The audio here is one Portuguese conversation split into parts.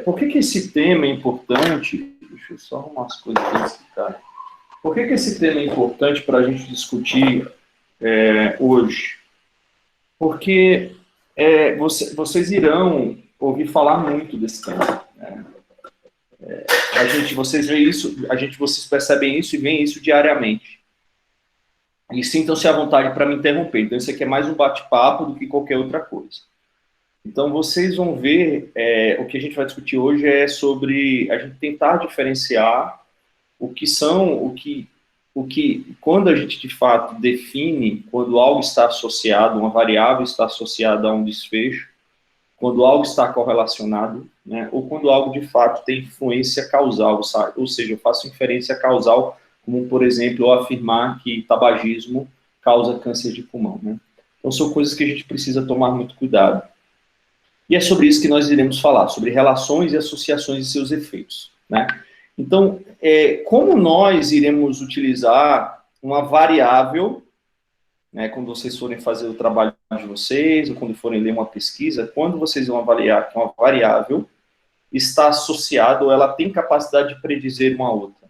Por que esse tema é importante? Deixa eu só arrumar as coisas para explicar. Por que esse tema é importante para a gente discutir hoje? Porque vocês irão ouvir falar muito desse tema. Né? Vocês veem isso, vocês percebem isso e veem isso diariamente. E sintam-se à vontade para me interromper. Então, isso aqui é mais um bate-papo do que qualquer outra coisa. Então, vocês vão ver, o que a gente vai discutir hoje é sobre a gente tentar diferenciar quando a gente, de fato, define, quando algo está associado, uma variável está associada a um desfecho, quando algo está correlacionado, né, ou quando algo, de fato, tem influência causal, ou seja, eu faço inferência causal, como, por exemplo, eu afirmar que tabagismo causa câncer de pulmão. Né? Então, são coisas que a gente precisa tomar muito cuidado. E é sobre isso que nós iremos falar, sobre relações e associações e seus efeitos. Né? Então, como nós iremos utilizar uma variável, né, quando vocês forem fazer o trabalho de vocês, ou quando forem ler uma pesquisa, quando vocês vão avaliar que uma variável está associada ou ela tem capacidade de predizer uma outra.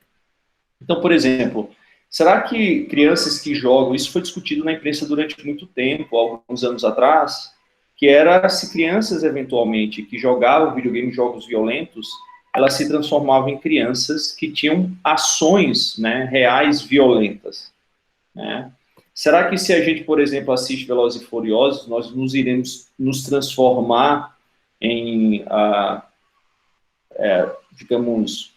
Então, por exemplo, será que crianças que jogam, isso foi discutido na imprensa durante muito tempo, alguns anos atrás, que era se crianças, eventualmente, que jogavam videogame, jogos violentos, elas se transformavam em crianças que tinham ações, né, reais violentas. Né? Será que se a gente, por exemplo, assiste Velozes e Furiosos, nós iremos nos transformar em, digamos,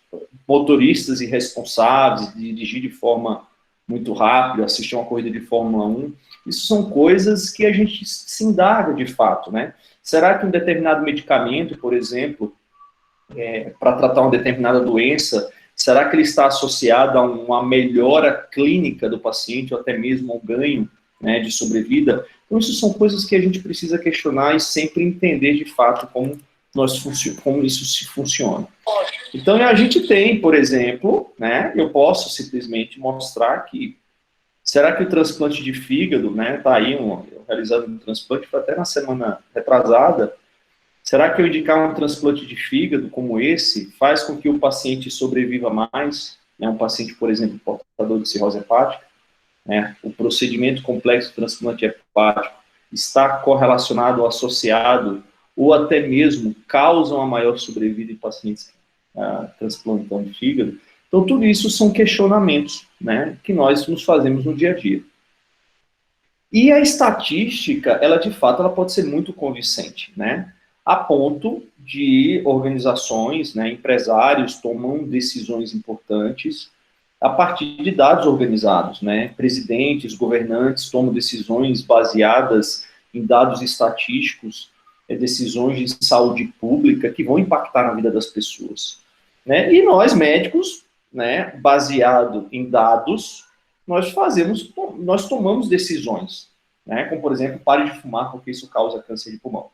motoristas irresponsáveis, dirigir de forma muito rápida, assistir uma corrida de Fórmula 1? Isso são coisas que a gente se indaga de fato, né? Será que um determinado medicamento, por exemplo, para tratar uma determinada doença, será que ele está associado a uma melhora clínica do paciente, ou até mesmo um ganho, né, de sobrevida? Então, isso são coisas que a gente precisa questionar e sempre entender de fato como isso se funciona. Então, a gente tem, por exemplo, né, eu posso simplesmente mostrar que, será que o transplante de fígado, né, está aí realizando um transplante, foi até na semana retrasada, será que eu indicar um transplante de fígado como esse faz com que o paciente sobreviva mais? Né, um paciente, por exemplo, portador de cirrose hepática, né, o procedimento complexo de transplante hepático está correlacionado ou associado, ou até mesmo causa uma maior sobrevida em pacientes transplantando de fígado? Então, tudo isso são questionamentos, né, que nós nos fazemos no dia a dia. E a estatística, ela de fato, ela pode ser muito convincente, né, a ponto de organizações, né, empresários tomam decisões importantes a partir de dados organizados, né, presidentes, governantes tomam decisões baseadas em dados estatísticos, decisões de saúde pública que vão impactar na vida das pessoas. Né? E nós, médicos, né, baseado em dados, nós tomamos decisões, né, como, por exemplo, pare de fumar porque isso causa câncer de pulmão.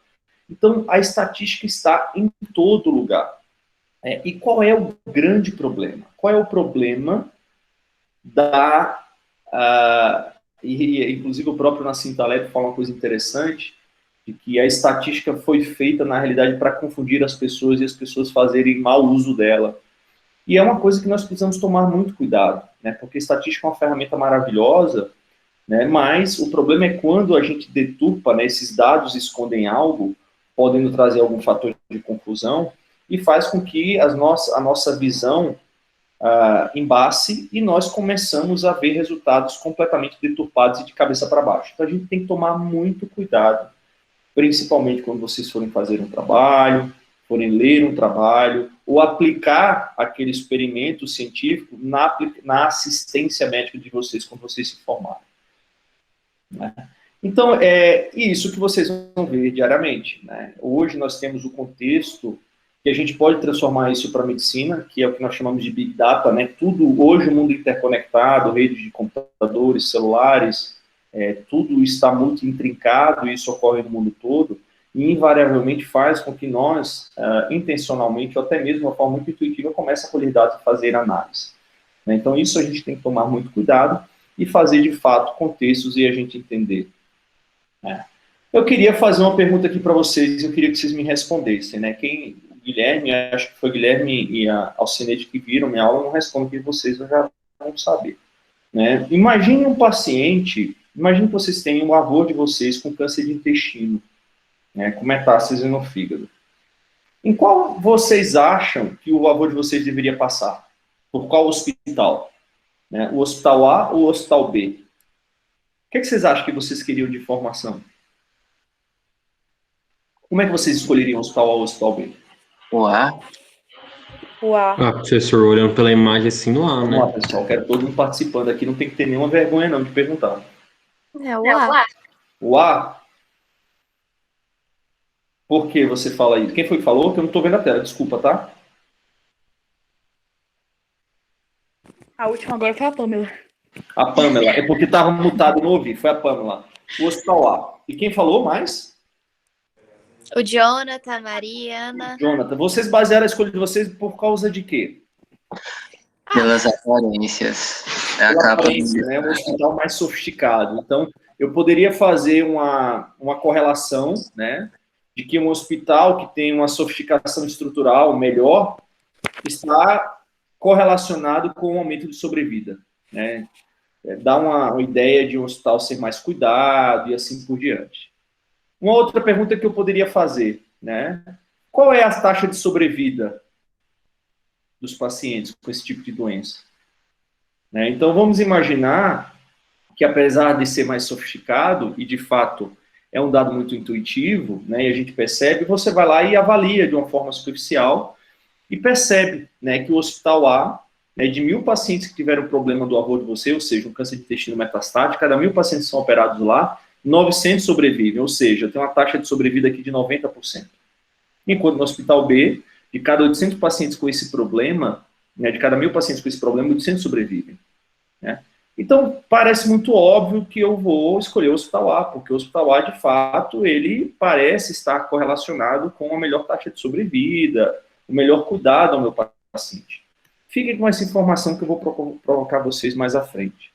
Então, a estatística está em todo lugar. E qual é o grande problema? Qual é o problema inclusive o próprio Nassim Taleb fala uma coisa interessante, de que a estatística foi feita, na realidade, para confundir as pessoas e as pessoas fazerem mau uso dela. E é uma coisa que nós precisamos tomar muito cuidado, né? Porque a estatística é uma ferramenta maravilhosa, né? Mas o problema é quando a gente deturpa, né, esses dados escondem algo, podendo trazer algum fator de confusão, e faz com que a nossa visão embace e nós começamos a ver resultados completamente deturpados e de cabeça para baixo. Então a gente tem que tomar muito cuidado, principalmente quando vocês forem fazer um trabalho, forem ler um trabalho, ou aplicar aquele experimento científico na assistência médica de vocês, quando vocês se formarem. Né? Então, é isso que vocês vão ver diariamente. Né? Hoje nós temos o contexto que a gente pode transformar isso para a medicina, que é o que nós chamamos de Big Data, né? Tudo, hoje o mundo interconectado, redes de computadores, celulares, tudo está muito intrincado, e isso ocorre no mundo todo, e invariavelmente faz com que nós, intencionalmente, ou até mesmo de uma forma muito intuitiva, comece a colher dados e fazer análise. Né? Então isso a gente tem que tomar muito cuidado e fazer, de fato, contextos e a gente entender. Né? Eu queria fazer uma pergunta aqui para vocês, eu queria que vocês me respondessem. Né? Guilherme, acho que foi Guilherme e a Alcineide que viram minha aula, não respondo aqui vocês, eu já vão saber. Né? Imagine um paciente, imagine que vocês têm um avô de vocês com câncer de intestino, né, com metástase no fígado. Em qual vocês acham que o avô de vocês deveria passar? Por qual hospital? Né? O hospital A ou o hospital B? O que vocês acham que vocês queriam de informação? Como é que vocês escolheriam o hospital A ou o hospital B? O A. O A. Ah, professor, olhando pela imagem assim no A, né? Vamos lá, pessoal, quero todo mundo participando aqui, não tem que ter nenhuma vergonha não de perguntar. É o A. O A? Por que você fala isso? Quem foi que falou? Que eu não estou vendo a tela, desculpa, tá? A última agora foi a Pamela. A Pamela, é porque estava mutado, não ouvi, foi a Pamela. O hospital A. E quem falou mais? O Jonathan, a Mariana. Jonathan, vocês basearam a escolha de vocês por causa de quê? Pelas aparências. Pela aparência, né? Um hospital mais sofisticado. Então, eu poderia fazer uma correlação, né? De que um hospital que tem uma sofisticação estrutural melhor está correlacionado com o aumento de sobrevida, né? Dá uma ideia de um hospital ser mais cuidado e assim por diante. Uma outra pergunta que eu poderia fazer, né? Qual é a taxa de sobrevida dos pacientes com esse tipo de doença? Né? Então, vamos imaginar que, apesar de ser mais sofisticado, e de fato é um dado muito intuitivo, né, e a gente percebe, você vai lá e avalia de uma forma superficial e percebe, né, que o hospital A, né, de 1.000 pacientes que tiveram problema do avô de você, ou seja, um câncer de intestino metastático, cada 1.000 pacientes que são operados lá, 900 sobrevivem, ou seja, tem uma taxa de sobrevida aqui de 90%. Enquanto no hospital B, de cada 800 pacientes com esse problema, né, de cada 1.000 pacientes com esse problema, 800 sobrevivem. Né? Então, parece muito óbvio que eu vou escolher o hospital A, porque o hospital A, de fato, ele parece estar correlacionado com a melhor taxa de sobrevida, o melhor cuidado ao meu paciente. Fiquem com essa informação que eu vou provocar vocês mais à frente.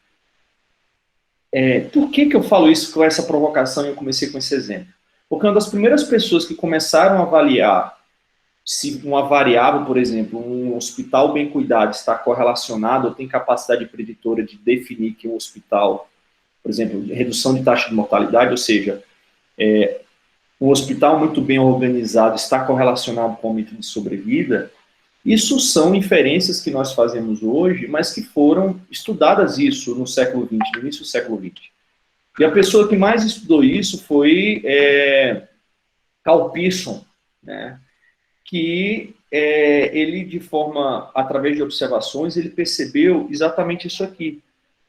Por que eu falo isso com essa provocação e eu comecei com esse exemplo? Porque uma das primeiras pessoas que começaram a avaliar se uma variável, por exemplo, um hospital bem cuidado está correlacionado ou tem capacidade preditora de definir que um hospital, por exemplo, redução de taxa de mortalidade, ou seja, um hospital muito bem organizado está correlacionado com o aumento de sobrevida, isso são inferências que nós fazemos hoje, mas que foram estudadas isso no século XX, no início do século XX. E a pessoa que mais estudou isso foi Carl Pearson, né? Que ele, de forma, através de observações, ele percebeu exatamente isso aqui,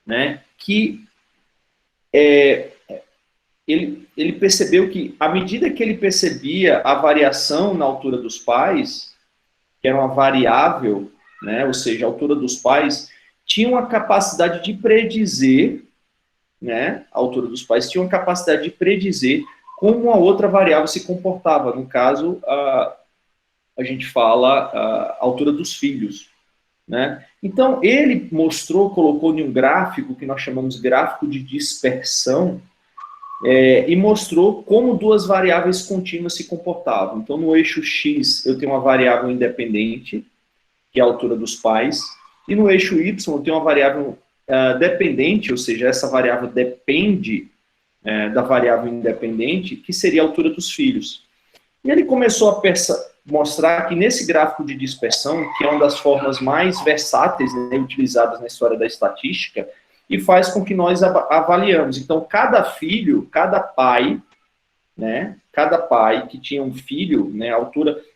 né? Que ele percebeu que, à medida que ele percebia a variação na altura dos pais, que era uma variável, né? Ou seja, a altura dos pais, tinha uma capacidade de predizer, né? A altura dos pais tinha uma capacidade de predizer como a outra variável se comportava. No caso, a gente fala a altura dos filhos, né? Então, ele colocou em um gráfico, que nós chamamos de gráfico de dispersão, e mostrou como duas variáveis contínuas se comportavam. Então, no eixo X, eu tenho uma variável independente, que é a altura dos pais, e no eixo Y, eu tenho uma variável dependente, ou seja, essa variável depende da variável independente, que seria a altura dos filhos. E ele começou a mostrar que nesse gráfico de dispersão, que é uma das formas mais versáteis, né, utilizadas na história da estatística, e faz com que nós avaliamos. Então, cada filho, cada pai, né, cada pai que tinha um filho, né,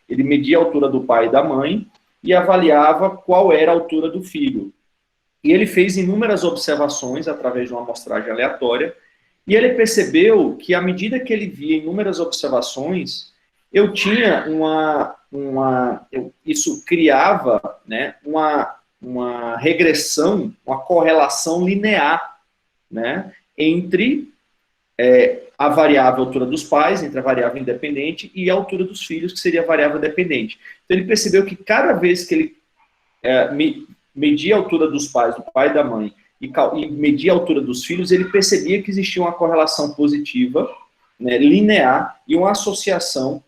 ele media a altura do pai e da mãe e avaliava qual era a altura do filho. E ele fez inúmeras observações através de uma amostragem aleatória, e ele percebeu que, à medida que ele via inúmeras observações, eu tinha isso criava, né, uma regressão, uma correlação linear, né, entre a variável altura dos pais, entre a variável independente, e a altura dos filhos, que seria a variável dependente. Então, ele percebeu que cada vez que ele media a altura dos pais, do pai e da mãe, e media a altura dos filhos, ele percebia que existia uma correlação positiva, né, linear, e uma associação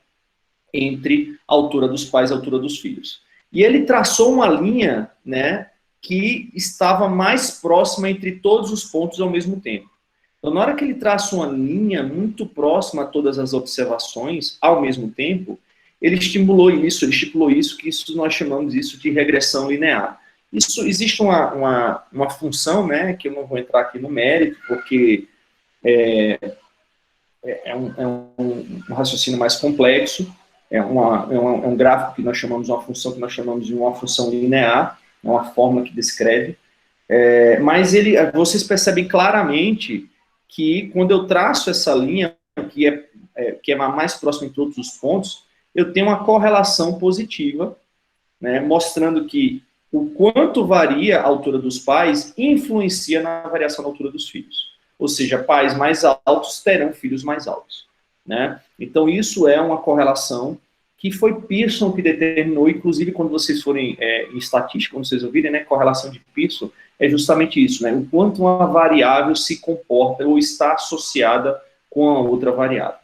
entre a altura dos pais e a altura dos filhos. E ele traçou uma linha, né, que estava mais próxima entre todos os pontos ao mesmo tempo. Então, na hora que ele traça uma linha muito próxima a todas as observações ao mesmo tempo, ele estipulou isso, que isso nós chamamos isso de regressão linear. Isso, existe uma função, né, que eu não vou entrar aqui no mérito, porque é um raciocínio mais complexo, é um gráfico que nós chamamos, uma função que nós chamamos de uma função linear, é uma fórmula que descreve, mas vocês percebem claramente que quando eu traço essa linha, que é mais próxima em todos os pontos, eu tenho uma correlação positiva, né, mostrando que o quanto varia a altura dos pais influencia na variação da altura dos filhos. Ou seja, pais mais altos terão filhos mais altos, né? Então, isso é uma correlação que foi Pearson que determinou, inclusive quando vocês forem em estatística, quando vocês ouvirem, né, correlação de Pearson, é justamente isso, né? O quanto uma variável se comporta ou está associada com a outra variável.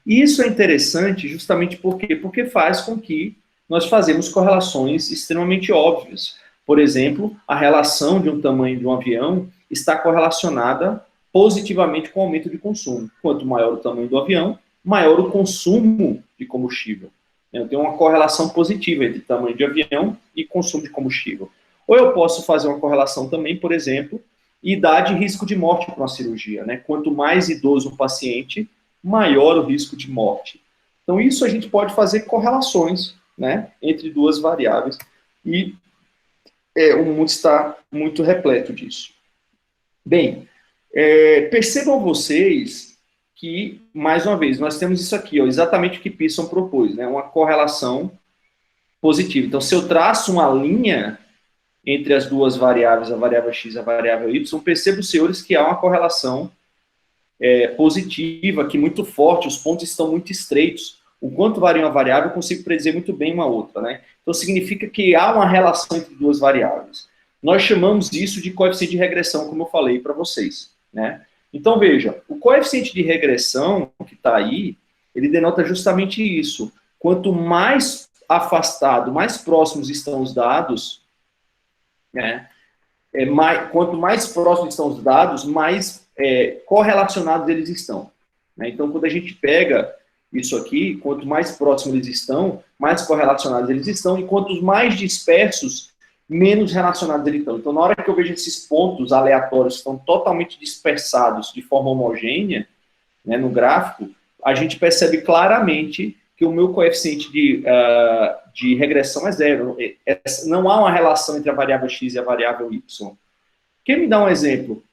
E isso é interessante justamente porque faz com que nós fazemos correlações extremamente óbvias. Por exemplo, a relação de um tamanho de um avião está correlacionada positivamente com o aumento de consumo. Quanto maior o tamanho do avião, maior o consumo de combustível. Eu tenho uma correlação positiva entre tamanho de avião e consumo de combustível. Ou eu posso fazer uma correlação também, por exemplo, idade e risco de morte para uma cirurgia, né? Quanto mais idoso o paciente, maior o risco de morte. Então, isso a gente pode fazer correlações, né, entre duas variáveis, e o mundo está muito repleto disso. Bem, percebam vocês que, mais uma vez, nós temos isso aqui, ó, exatamente o que Pearson propôs, né, uma correlação positiva. Então, se eu traço uma linha entre as duas variáveis, a variável x e a variável y, percebam, senhores, que há uma correlação positiva, que muito forte, os pontos estão muito estreitos. O quanto varia uma variável, eu consigo predizer muito bem uma outra, né? Então, significa que há uma relação entre duas variáveis. Nós chamamos isso de coeficiente de regressão, como eu falei para vocês, né? Então, veja, o coeficiente de regressão que está aí, ele denota justamente isso. Quanto mais afastado, mais próximos estão os dados, né? Quanto mais próximos estão os dados, mais correlacionados eles estão, né? Então, quando a gente pega isso aqui, quanto mais próximos eles estão, mais correlacionados eles estão, e quanto mais dispersos, menos relacionados eles estão. Então, na hora que eu vejo esses pontos aleatórios que estão totalmente dispersados de forma homogênea, né, no gráfico, a gente percebe claramente que o meu coeficiente de regressão é zero. Não há uma relação entre a variável x e a variável y. Quem me dá um exemplo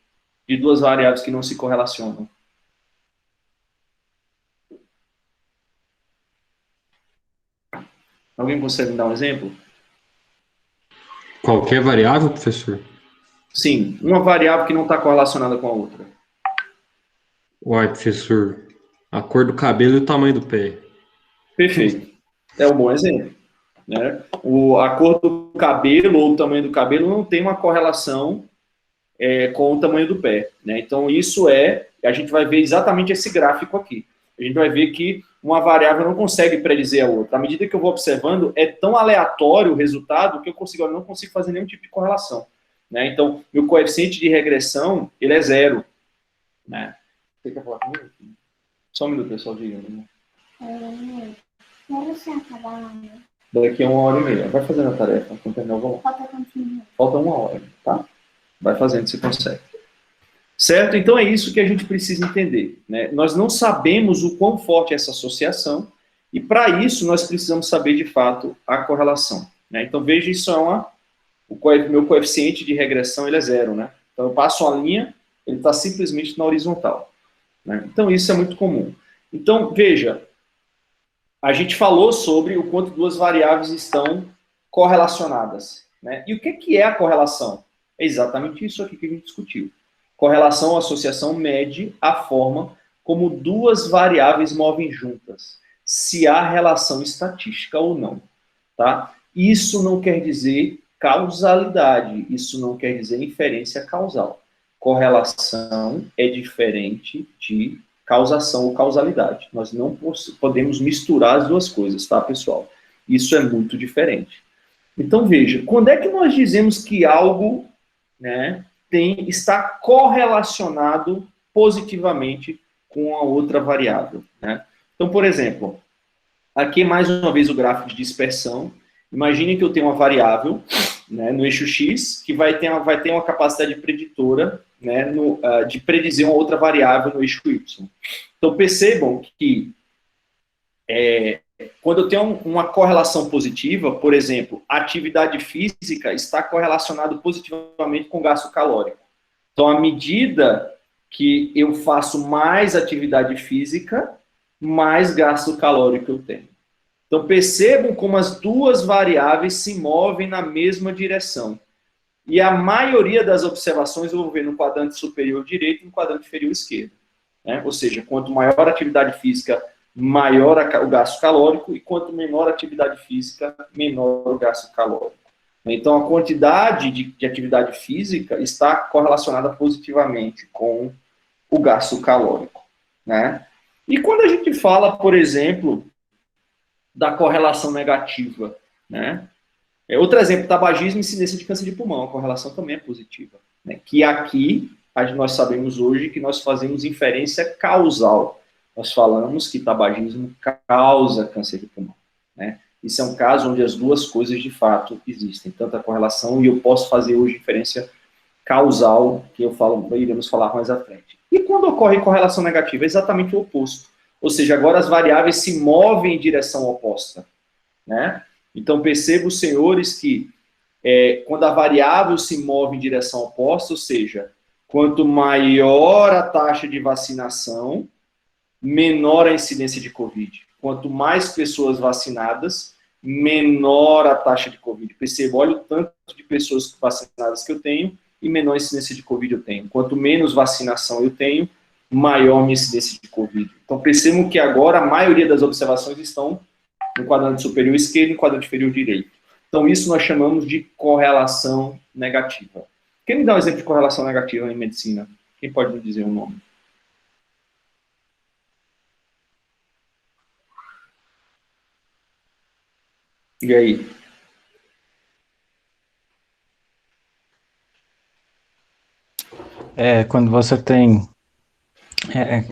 de duas variáveis que não se correlacionam? Alguém consegue me dar um exemplo? Qualquer variável, professor? Sim, uma variável que não está correlacionada com a outra. Uai, professor, a cor do cabelo e o tamanho do pé. Perfeito. É um bom exemplo, né? A cor do cabelo ou o tamanho do cabelo não tem uma correlação com o tamanho do pé, né? Então, a gente vai ver exatamente esse gráfico aqui. A gente vai ver que uma variável não consegue predizer a outra. À medida que eu vou observando, é tão aleatório o resultado que eu não consigo fazer nenhum tipo de correlação, né? Então, meu coeficiente de regressão, ele é zero, né? Você quer falar comigo? Só um minuto, pessoal, diga. Quando você acabar, Daqui a 1h30. Vai fazendo a tarefa. Quando terminar, eu vou lá. Falta 1 hora, tá? Vai fazendo, se consegue. Certo? Então é isso que a gente precisa entender, né? Nós não sabemos o quão forte é essa associação, e para isso nós precisamos saber de fato a correlação, né? Então veja, isso meu coeficiente de regressão, ele é zero, né? Então eu passo uma linha, ele está simplesmente na horizontal, né? Então isso é muito comum. Então veja, a gente falou sobre o quanto duas variáveis estão correlacionadas, né? E o que é a correlação? É exatamente isso aqui que a gente discutiu. Correlação ou associação mede a forma como duas variáveis movem juntas, se há relação estatística ou não, tá? Isso não quer dizer causalidade, isso não quer dizer inferência causal. Correlação é diferente de causação ou causalidade. Nós não podemos misturar as duas coisas, tá, pessoal? Isso é muito diferente. Então, veja, quando é que nós dizemos que algo, né, está correlacionado positivamente com a outra variável, né? Então, por exemplo, aqui mais uma vez o gráfico de dispersão. Imagine que eu tenho uma variável, né, no eixo X, que vai ter uma capacidade preditora, né, de predizer uma outra variável no eixo Y. Então, percebam que quando eu tenho uma correlação positiva, por exemplo, atividade física está correlacionado positivamente com gasto calórico. Então, à medida que eu faço mais atividade física, mais gasto calórico eu tenho. Então, percebam como as duas variáveis se movem na mesma direção. E a maioria das observações eu vou ver no quadrante superior direito e no quadrante inferior esquerdo, né? Ou seja, quanto maior a atividade física, maior o gasto calórico, e quanto menor a atividade física, menor o gasto calórico. Então, a quantidade de atividade física está correlacionada positivamente com o gasto calórico, né? E quando a gente fala, por exemplo, da correlação negativa, né? Outro exemplo, tabagismo e incidência de câncer de pulmão, a correlação também é positiva, né? Que aqui, nós sabemos hoje que nós fazemos inferência causal. Nós falamos que tabagismo causa câncer de pulmão, né? Isso é um caso onde as duas coisas de fato existem, tanto a correlação, e eu posso fazer hoje inferência causal, que iremos falar mais à frente. E quando ocorre correlação negativa? É exatamente o oposto. Ou seja, agora as variáveis se movem em direção oposta, né? Então, percebam, senhores, que quando a variável se move em direção oposta, ou seja, quanto maior a taxa de vacinação, menor a incidência de Covid. Quanto mais pessoas vacinadas, menor a taxa de Covid. Perceba, olha o tanto de pessoas vacinadas que eu tenho e menor incidência de Covid eu tenho. Quanto menos vacinação eu tenho, maior minha incidência de Covid. Então, percebam que agora a maioria das observações estão no quadrante superior esquerdo e no quadrante inferior direito. Então, isso nós chamamos de correlação negativa. Quem me dá um exemplo de correlação negativa em medicina? Quem pode me dizer o nome? E aí? Quando você tem...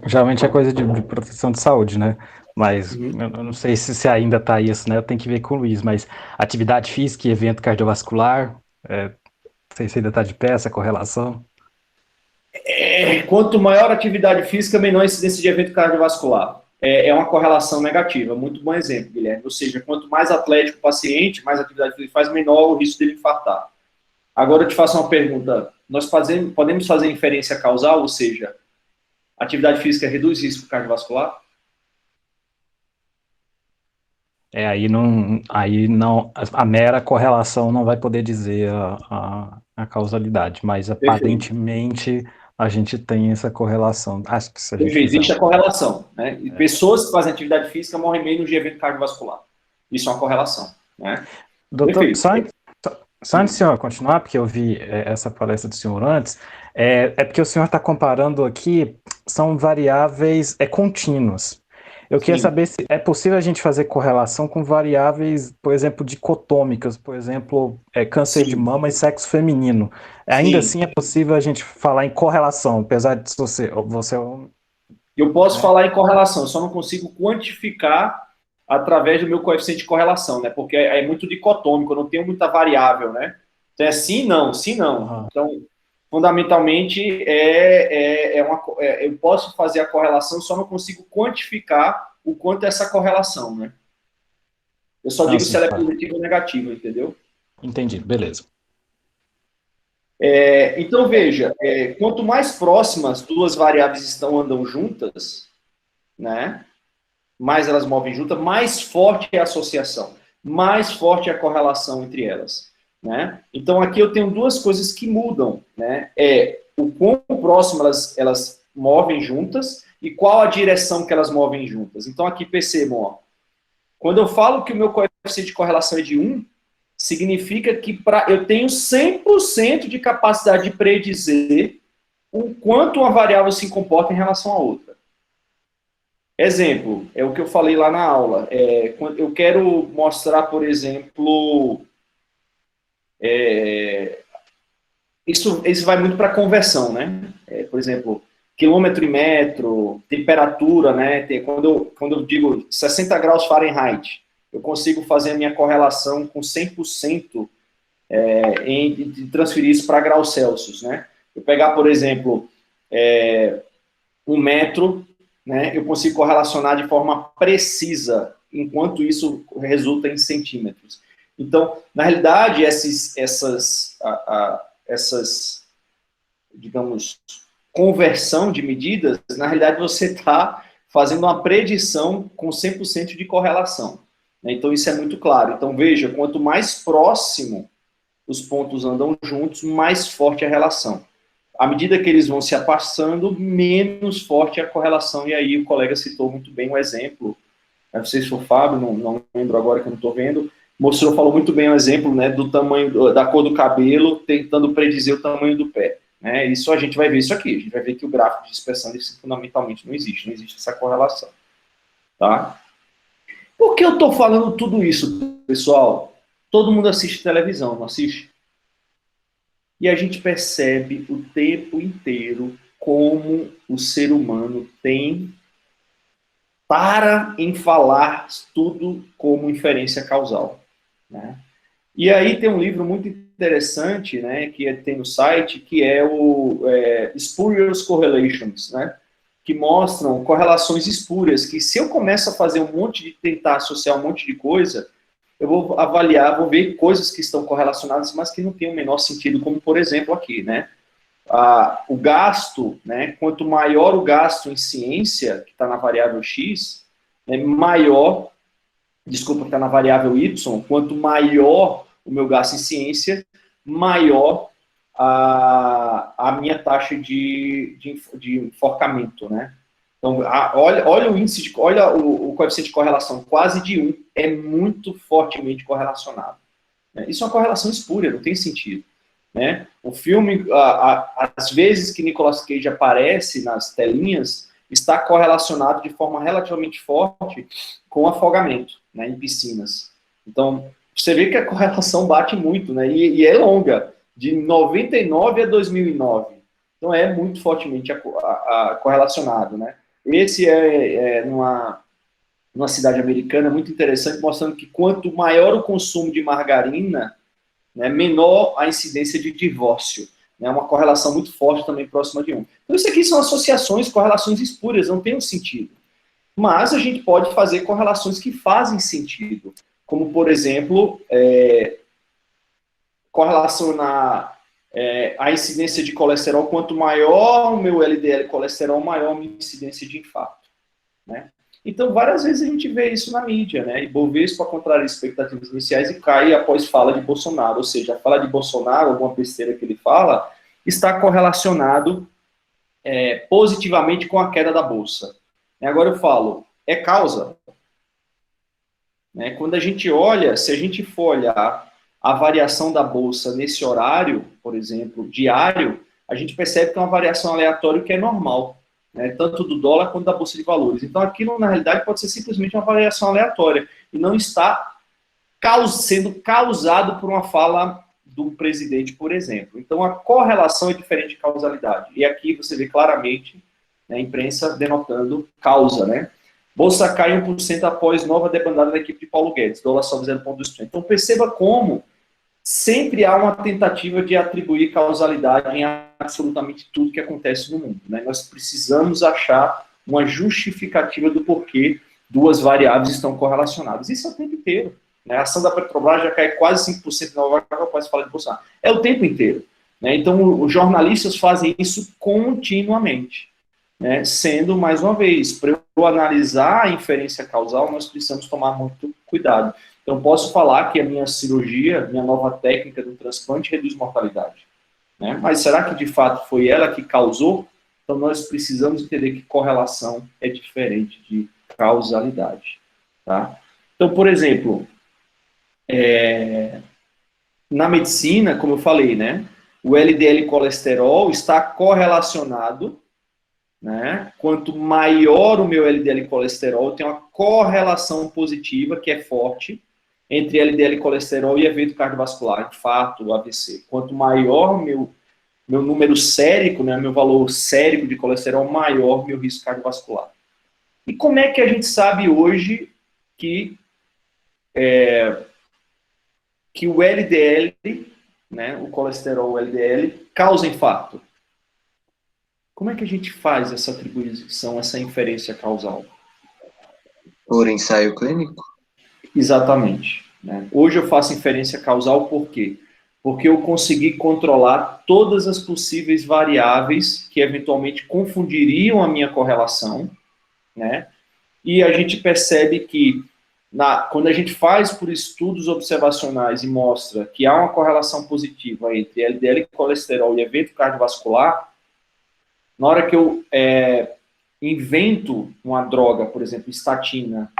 geralmente é coisa de proteção de saúde, né? Mas eu não sei se ainda está isso, né? Eu tenho que ver com o Luiz, mas atividade física e evento cardiovascular, não sei se ainda está de pé essa correlação. Quanto maior a atividade física, menor a incidência de evento cardiovascular. É uma correlação negativa. Muito bom exemplo, Guilherme. Ou seja, quanto mais atlético o paciente, mais atividade física faz, menor o risco dele infartar. Agora eu te faço uma pergunta. Nós podemos fazer inferência causal, ou seja, atividade física reduz risco cardiovascular? Aí não, a mera correlação não vai poder dizer a causalidade, mas aparentemente a gente tem essa correlação. Acho que se a gente existe a correlação, né? E pessoas que fazem atividade física morrem menos de evento cardiovascular. Isso é uma correlação, né? Doutor, só antes do senhor continuar, porque eu vi essa palestra do senhor antes, porque o senhor está comparando aqui, são variáveis contínuas. Eu queria saber se é possível a gente fazer correlação com variáveis, por exemplo, dicotômicas, por exemplo, câncer de mama e sexo feminino. Ainda assim é possível a gente falar em correlação, apesar de você... Eu posso falar em correlação, só não consigo quantificar através do meu coeficiente de correlação, né? Porque é muito dicotômico, eu não tenho muita variável, né? Então sim, não, sim, não. Uhum. Então, fundamentalmente, eu posso fazer a correlação, só não consigo quantificar o quanto é essa correlação, né? Eu só digo se ela é positiva ou negativa, entendeu? Entendi, beleza. Então, veja, quanto mais próximas duas variáveis andam juntas, né? Mais elas movem juntas, mais forte é a associação, mais forte é a correlação entre elas. Né? Então, aqui eu tenho duas coisas que mudam, né? O quão próximo elas movem juntas e qual a direção que elas movem juntas. Então, aqui percebam, ó, quando eu falo que o meu coeficiente de correlação é de 1, significa que eu tenho 100% de capacidade de predizer o quanto uma variável se comporta em relação à outra. Exemplo, é o que eu falei lá na aula. Quando eu quero mostrar, por exemplo, isso vai muito para conversão, né? Por exemplo, quilômetro em metro, temperatura, né? Quando eu digo 60 graus Fahrenheit, eu consigo fazer a minha correlação com 100% de transferir isso para graus Celsius, né? Eu pegar, por exemplo, 1 metro, né? Eu consigo correlacionar de forma precisa, enquanto isso resulta em centímetros. Então, na realidade, essas digamos, conversão de medidas, na realidade você está fazendo uma predição com 100% de correlação. Né? Então, isso é muito claro. Então, veja, quanto mais próximo os pontos andam juntos, mais forte a relação. À medida que eles vão se afastando, menos forte é a correlação. E aí o colega citou muito bem um exemplo, não sei se foi o Fábio, não lembro agora que eu não estou vendo, falou muito bem um exemplo, né, do tamanho, da cor do cabelo, tentando predizer o tamanho do pé. Né? Isso a gente vai ver isso aqui, a gente vai ver que o gráfico de dispersão isso fundamentalmente não existe essa correlação. Tá? Por que eu estou falando tudo isso, pessoal? Todo mundo assiste televisão, não assiste? E a gente percebe o tempo inteiro como o ser humano para em falar tudo como inferência causal. Né? E aí tem um livro muito interessante, né, que tem no site, que é o Spurious Correlations, né, que mostram correlações espúrias, que se eu começo a fazer tentar associar um monte de coisa, eu vou avaliar, vou ver coisas que estão correlacionadas, mas que não tem o menor sentido, como por exemplo aqui, né, o gasto, né, quanto maior o gasto em ciência, que está na variável X, né, que está na variável Y, quanto maior o meu gasto em ciência, maior a minha taxa de enforcamento, né? Então, olha o índice, olha o coeficiente de correlação, quase de 1, é muito fortemente correlacionado. Né? Isso é uma correlação espúria, não tem sentido. Né? O filme, às vezes que Nicolas Cage aparece nas telinhas, está correlacionado de forma relativamente forte com afogamento, né, em piscinas. Então, você vê que a correlação bate muito, né, e é longa, de 99 a 2009. Então, é muito fortemente correlacionado. Né? Esse numa cidade americana, muito interessante, mostrando que quanto maior o consumo de margarina, né, menor a incidência de divórcio. Né, uma correlação muito forte também próxima de 1. Então, isso aqui são associações, correlações espúrias, não tem um sentido. Mas a gente pode fazer correlações que fazem sentido, como, por exemplo, correlacionar a incidência de colesterol, quanto maior o meu LDL colesterol, maior a minha incidência de infarto. Né? Então, várias vezes a gente vê isso na mídia, né? Ibovespa contraria expectativas iniciais e cai após fala de Bolsonaro. Ou seja, a fala de Bolsonaro, alguma besteira que ele fala, está correlacionado positivamente com a queda da Bolsa. E agora eu falo, é causa? Né? Quando a gente olha, se a gente for olhar a variação da Bolsa nesse horário, por exemplo, diário, a gente percebe que é uma variação aleatória que é normal. Né, tanto do dólar quanto da Bolsa de Valores. Então, aquilo, na realidade, pode ser simplesmente uma variação aleatória e não está sendo causado por uma fala do presidente, por exemplo. Então, a correlação é diferente de causalidade. E aqui você vê claramente, né, a imprensa denotando causa. Né? Bolsa cai 1% após nova debandada da equipe de Paulo Guedes. Dólar sobe 0,2%. Então, perceba como sempre há uma tentativa de atribuir causalidade em absolutamente tudo que acontece no mundo. Né? Nós precisamos achar uma justificativa do porquê duas variáveis estão correlacionadas. Isso é o tempo inteiro. Né? A ação da Petrobras já cai quase 5% na hora que após falar de Bolsonaro. É o tempo inteiro. Né? Então, os jornalistas fazem isso continuamente. Né? Sendo, mais uma vez, para eu analisar a inferência causal, nós precisamos tomar muito cuidado. Então, posso falar que a minha cirurgia, minha nova técnica do transplante reduz mortalidade. Né? Mas será que, de fato, foi ela que causou? Então, nós precisamos entender que correlação é diferente de causalidade. Tá? Então, por exemplo, na medicina, como eu falei, né, o LDL colesterol está correlacionado, né? Quanto maior o meu LDL colesterol, tem uma correlação positiva, que é forte, entre LDL colesterol e evento cardiovascular, infarto, AVC. Quanto maior meu número sérico, né, meu valor sérico de colesterol, maior meu risco cardiovascular. E como é que a gente sabe hoje que o LDL, né, o colesterol LDL, causa infarto? Como é que a gente faz essa atribuição, essa inferência causal? Por ensaio clínico? Exatamente. Né? Hoje eu faço inferência causal por quê? Porque eu consegui controlar todas as possíveis variáveis que eventualmente confundiriam a minha correlação, né? E a gente percebe que quando a gente faz por estudos observacionais e mostra que há uma correlação positiva entre LDL colesterol e evento cardiovascular, na hora que eu invento uma droga, por exemplo, estatina,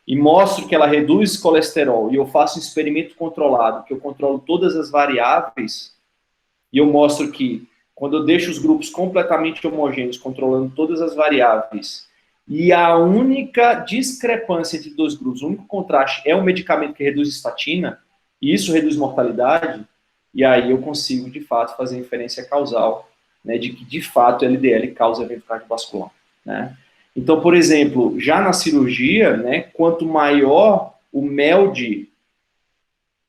e mostro que ela reduz colesterol, e eu faço um experimento controlado, que eu controlo todas as variáveis, e eu mostro que, quando eu deixo os grupos completamente homogêneos, controlando todas as variáveis, e a única discrepância entre dois grupos, o único contraste é um medicamento que reduz estatina, e isso reduz mortalidade, e aí eu consigo, de fato, fazer inferência causal, né, de que, de fato, o LDL causa evento cardiovascular, né? Então, por exemplo, já na cirurgia, né, quanto maior o MELD,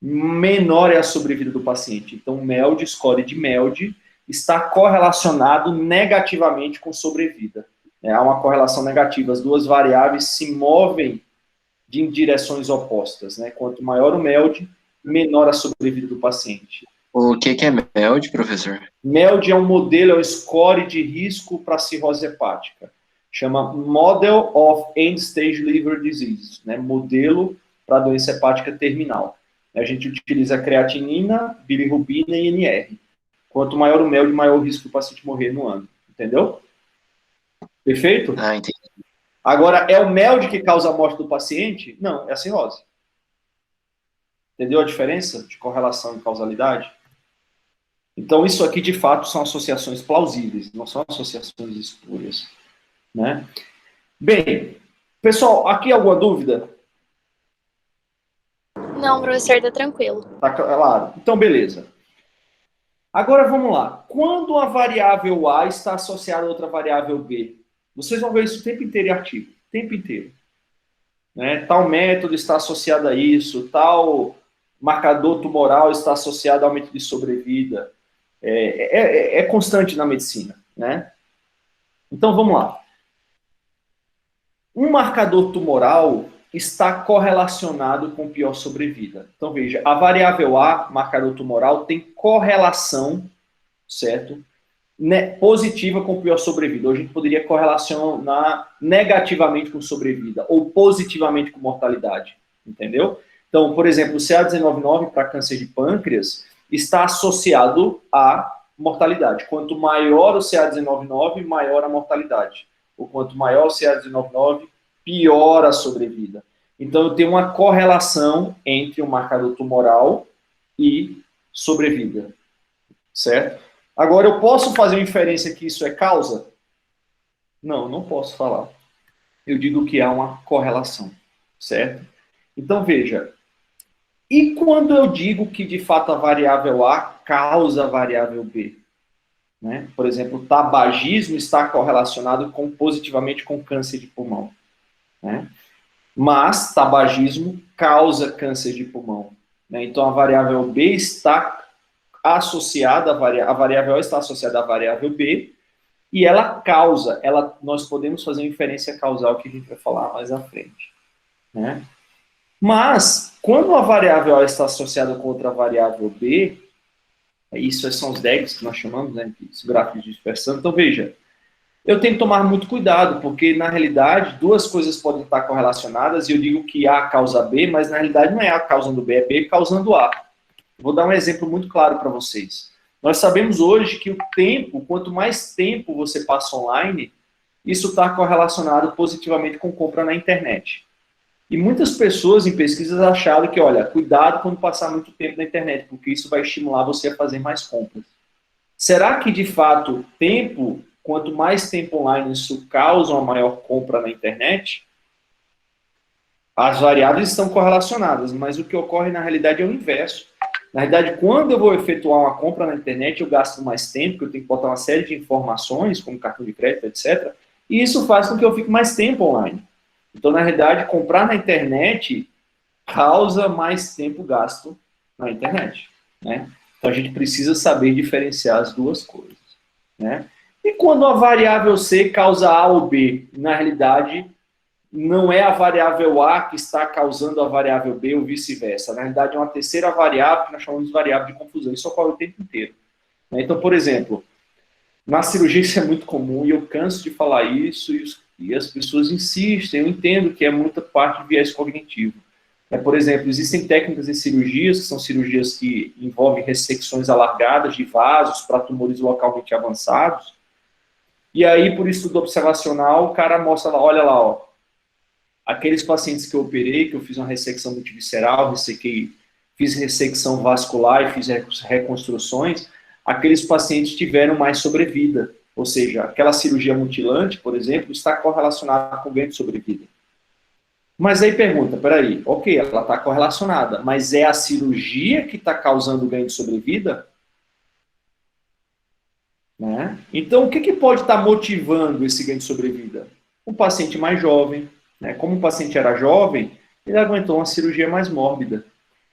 menor é a sobrevida do paciente. Então, o MELD, score de MELD, está correlacionado negativamente com sobrevida. Há uma correlação negativa, as duas variáveis se movem em direções opostas, né? Quanto maior o MELD, menor a sobrevida do paciente. O que é MELD, professor? MELD é um modelo, é um score de risco para cirrose hepática. Chama Model of End-Stage Liver Disease, né? Modelo para doença hepática terminal. A gente utiliza creatinina, bilirrubina e NR. Quanto maior o MELD, maior o risco do paciente morrer no ano. Entendeu? Perfeito? Ah, entendi. Agora, é o MELD que causa a morte do paciente? Não, é a cirrose. Entendeu a diferença de correlação e causalidade? Então, isso aqui, de fato, são associações plausíveis, não são associações espúrias, né? Bem, pessoal, aqui alguma dúvida? Não, professor, tá tranquilo. Tá claro. Então, beleza. Agora, vamos lá. Quando a variável A está associada a outra variável B? Vocês vão ver isso o tempo inteiro em artigo. O tempo inteiro. Né? Tal método está associado a isso, tal marcador tumoral está associado ao aumento de sobrevida. É constante na medicina, né? Então, vamos lá. Um marcador tumoral está correlacionado com pior sobrevida. Então, veja, a variável A, marcador tumoral, tem correlação, certo? Positiva com pior sobrevida. Hoje a gente poderia correlacionar negativamente com sobrevida ou positivamente com mortalidade, entendeu? Então, por exemplo, o CA199 para câncer de pâncreas está associado à mortalidade. Quanto maior o CA199, maior a mortalidade. Ou quanto maior o CA199, pior a sobrevida. Então, eu tenho uma correlação entre o marcador tumoral e sobrevida, certo? Agora, eu posso fazer uma inferência que isso é causa? Não, não posso falar. Eu digo que há uma correlação, certo? Então, veja, e quando eu digo que, de fato, a variável A causa a variável B? Né? Por exemplo, o tabagismo está correlacionado positivamente com câncer de pulmão. Né? Mas tabagismo causa câncer de pulmão. Né? Então, a variável B está associada, a variável A está associada à variável B, e ela causa, nós podemos fazer uma inferência causal que a gente vai falar mais à frente. Né? Mas, quando a variável A está associada com outra variável B, isso são os DEGs que nós chamamos, né, os gráficos de dispersão. Então, veja, eu tenho que tomar muito cuidado, porque, na realidade, duas coisas podem estar correlacionadas, e eu digo que A causa B, mas, na realidade, não é A causando B, é B causando A. Vou dar um exemplo muito claro para vocês. Nós sabemos hoje que o tempo, quanto mais tempo você passa online, isso está correlacionado positivamente com compra na internet. E muitas pessoas em pesquisas acharam que, olha, cuidado quando passar muito tempo na internet, porque isso vai estimular você a fazer mais compras. Será que, de fato, tempo quanto mais tempo online isso causa uma maior compra na internet, as variáveis estão correlacionadas, mas o que ocorre na realidade é o inverso. Na realidade, quando eu vou efetuar uma compra na internet, eu gasto mais tempo, porque eu tenho que botar uma série de informações, como cartão de crédito, etc. E isso faz com que eu fique mais tempo online. Então, na realidade, comprar na internet causa mais tempo gasto na internet, né? Então, a gente precisa saber diferenciar as duas coisas, né? E quando a variável C causa A ou B, na realidade, não é a variável A que está causando a variável B ou vice-versa. Na realidade, é uma terceira variável que nós chamamos de variável de confusão. Isso ocorre o tempo inteiro. Então, por exemplo, na cirurgia isso é muito comum e eu canso de falar isso e as pessoas insistem. Eu entendo que é muita parte de viés cognitivo. Por exemplo, existem técnicas de cirurgias, que são cirurgias que envolvem ressecções alargadas de vasos para tumores localmente avançados. E aí, por estudo observacional, o cara mostra lá, olha lá, ó, aqueles pacientes que eu operei, que eu fiz uma ressecção multivisceral, fiz ressecção vascular e fiz reconstruções, aqueles pacientes tiveram mais sobrevida. Ou seja, aquela cirurgia mutilante, por exemplo, está correlacionada com ganho de sobrevida. Mas aí pergunta, peraí, ok, ela está correlacionada, mas é a cirurgia que está causando o ganho de sobrevida? Né? Então, o que pode estar motivando esse ganho de sobrevida? Um paciente mais jovem, né? Como o paciente era jovem, ele aguentou uma cirurgia mais mórbida.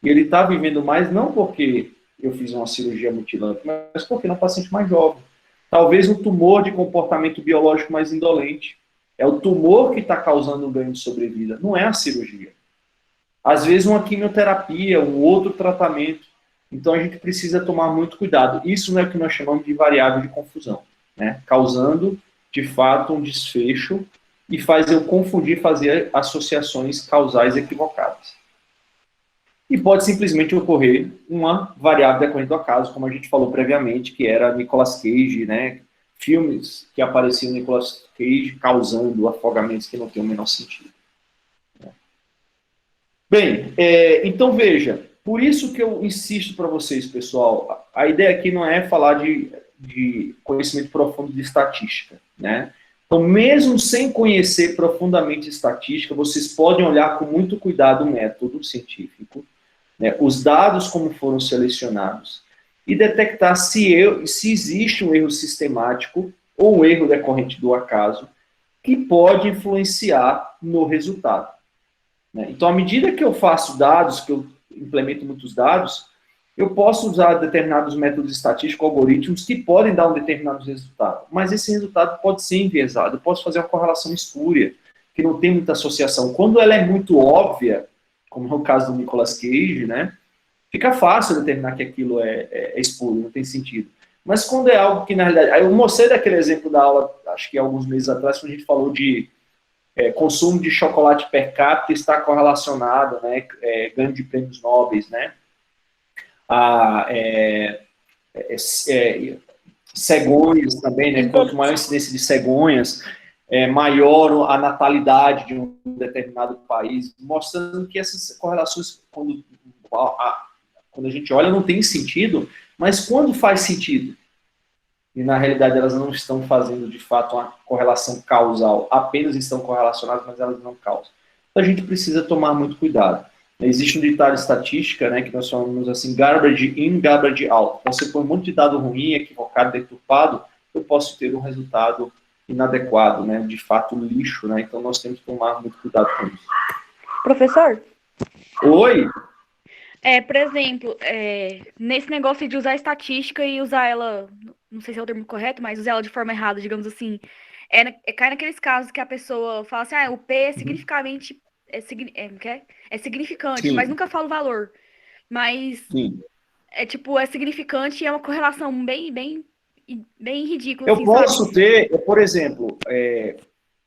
E ele está vivendo mais não porque eu fiz uma cirurgia mutilante, mas porque é um paciente mais jovem. Talvez um tumor de comportamento biológico mais indolente. É o tumor que está causando um ganho de sobrevida, não é a cirurgia. Às vezes uma quimioterapia, um outro tratamento. Então a gente precisa tomar muito cuidado. Isso não é o que nós chamamos de variável de confusão, né? Causando, de fato, um desfecho e faz eu confundir, fazer associações causais equivocadas. E pode simplesmente ocorrer uma variável decorrente do acaso, como a gente falou previamente, que era Nicolas Cage, né? Filmes que apareciam Nicolas Cage causando afogamentos que não tem o menor sentido. Bem, então veja, por isso que eu insisto para vocês, pessoal, a ideia aqui não é falar de conhecimento profundo de estatística, né? Então, mesmo sem conhecer profundamente estatística, vocês podem olhar com muito cuidado o método científico, né, os dados como foram selecionados, e detectar se existe um erro sistemático ou um erro decorrente do acaso que pode influenciar no resultado. Né? Então, à medida que eu faço dados, que eu implemento muitos dados, eu posso usar determinados métodos estatísticos, algoritmos, que podem dar um determinado resultado. Mas esse resultado pode ser enviesado. Eu posso fazer uma correlação espúria, que não tem muita associação. Quando ela é muito óbvia, como é o caso do Nicolas Cage, né, fica fácil determinar que aquilo é espúrio, não tem sentido. Mas quando é algo que, na realidade... Aí eu mostrei daquele exemplo da aula, acho que alguns meses atrás, quando a gente falou de consumo de chocolate per capita está correlacionado, né, ganho de prêmios nobres, né, cegonhas também, né, quanto maior a incidência de cegonhas, maior a natalidade de um determinado país, mostrando que essas correlações, quando a gente olha, não tem sentido, mas quando faz sentido? E na realidade elas não estão fazendo de fato uma correlação causal, apenas estão correlacionadas, mas elas não causam. Então a gente precisa tomar muito cuidado. Existe um ditado estatística, né, que nós chamamos assim, garbage in, garbage out. Então, você põe um monte de dado ruim, equivocado, deturpado, eu posso ter um resultado inadequado, né, de fato lixo, né, então nós temos que tomar muito cuidado com isso. Professor? Oi? Por exemplo, nesse negócio de usar a estatística e usar ela, não sei se é o termo correto, mas usar ela de forma errada, digamos assim, cai naqueles casos que a pessoa fala assim, o P é significativamente, é significante, Sim. mas nunca fala o valor. Mas Sim. é significante e é uma correlação bem ridícula. Eu assim, posso sabe? ter, por exemplo,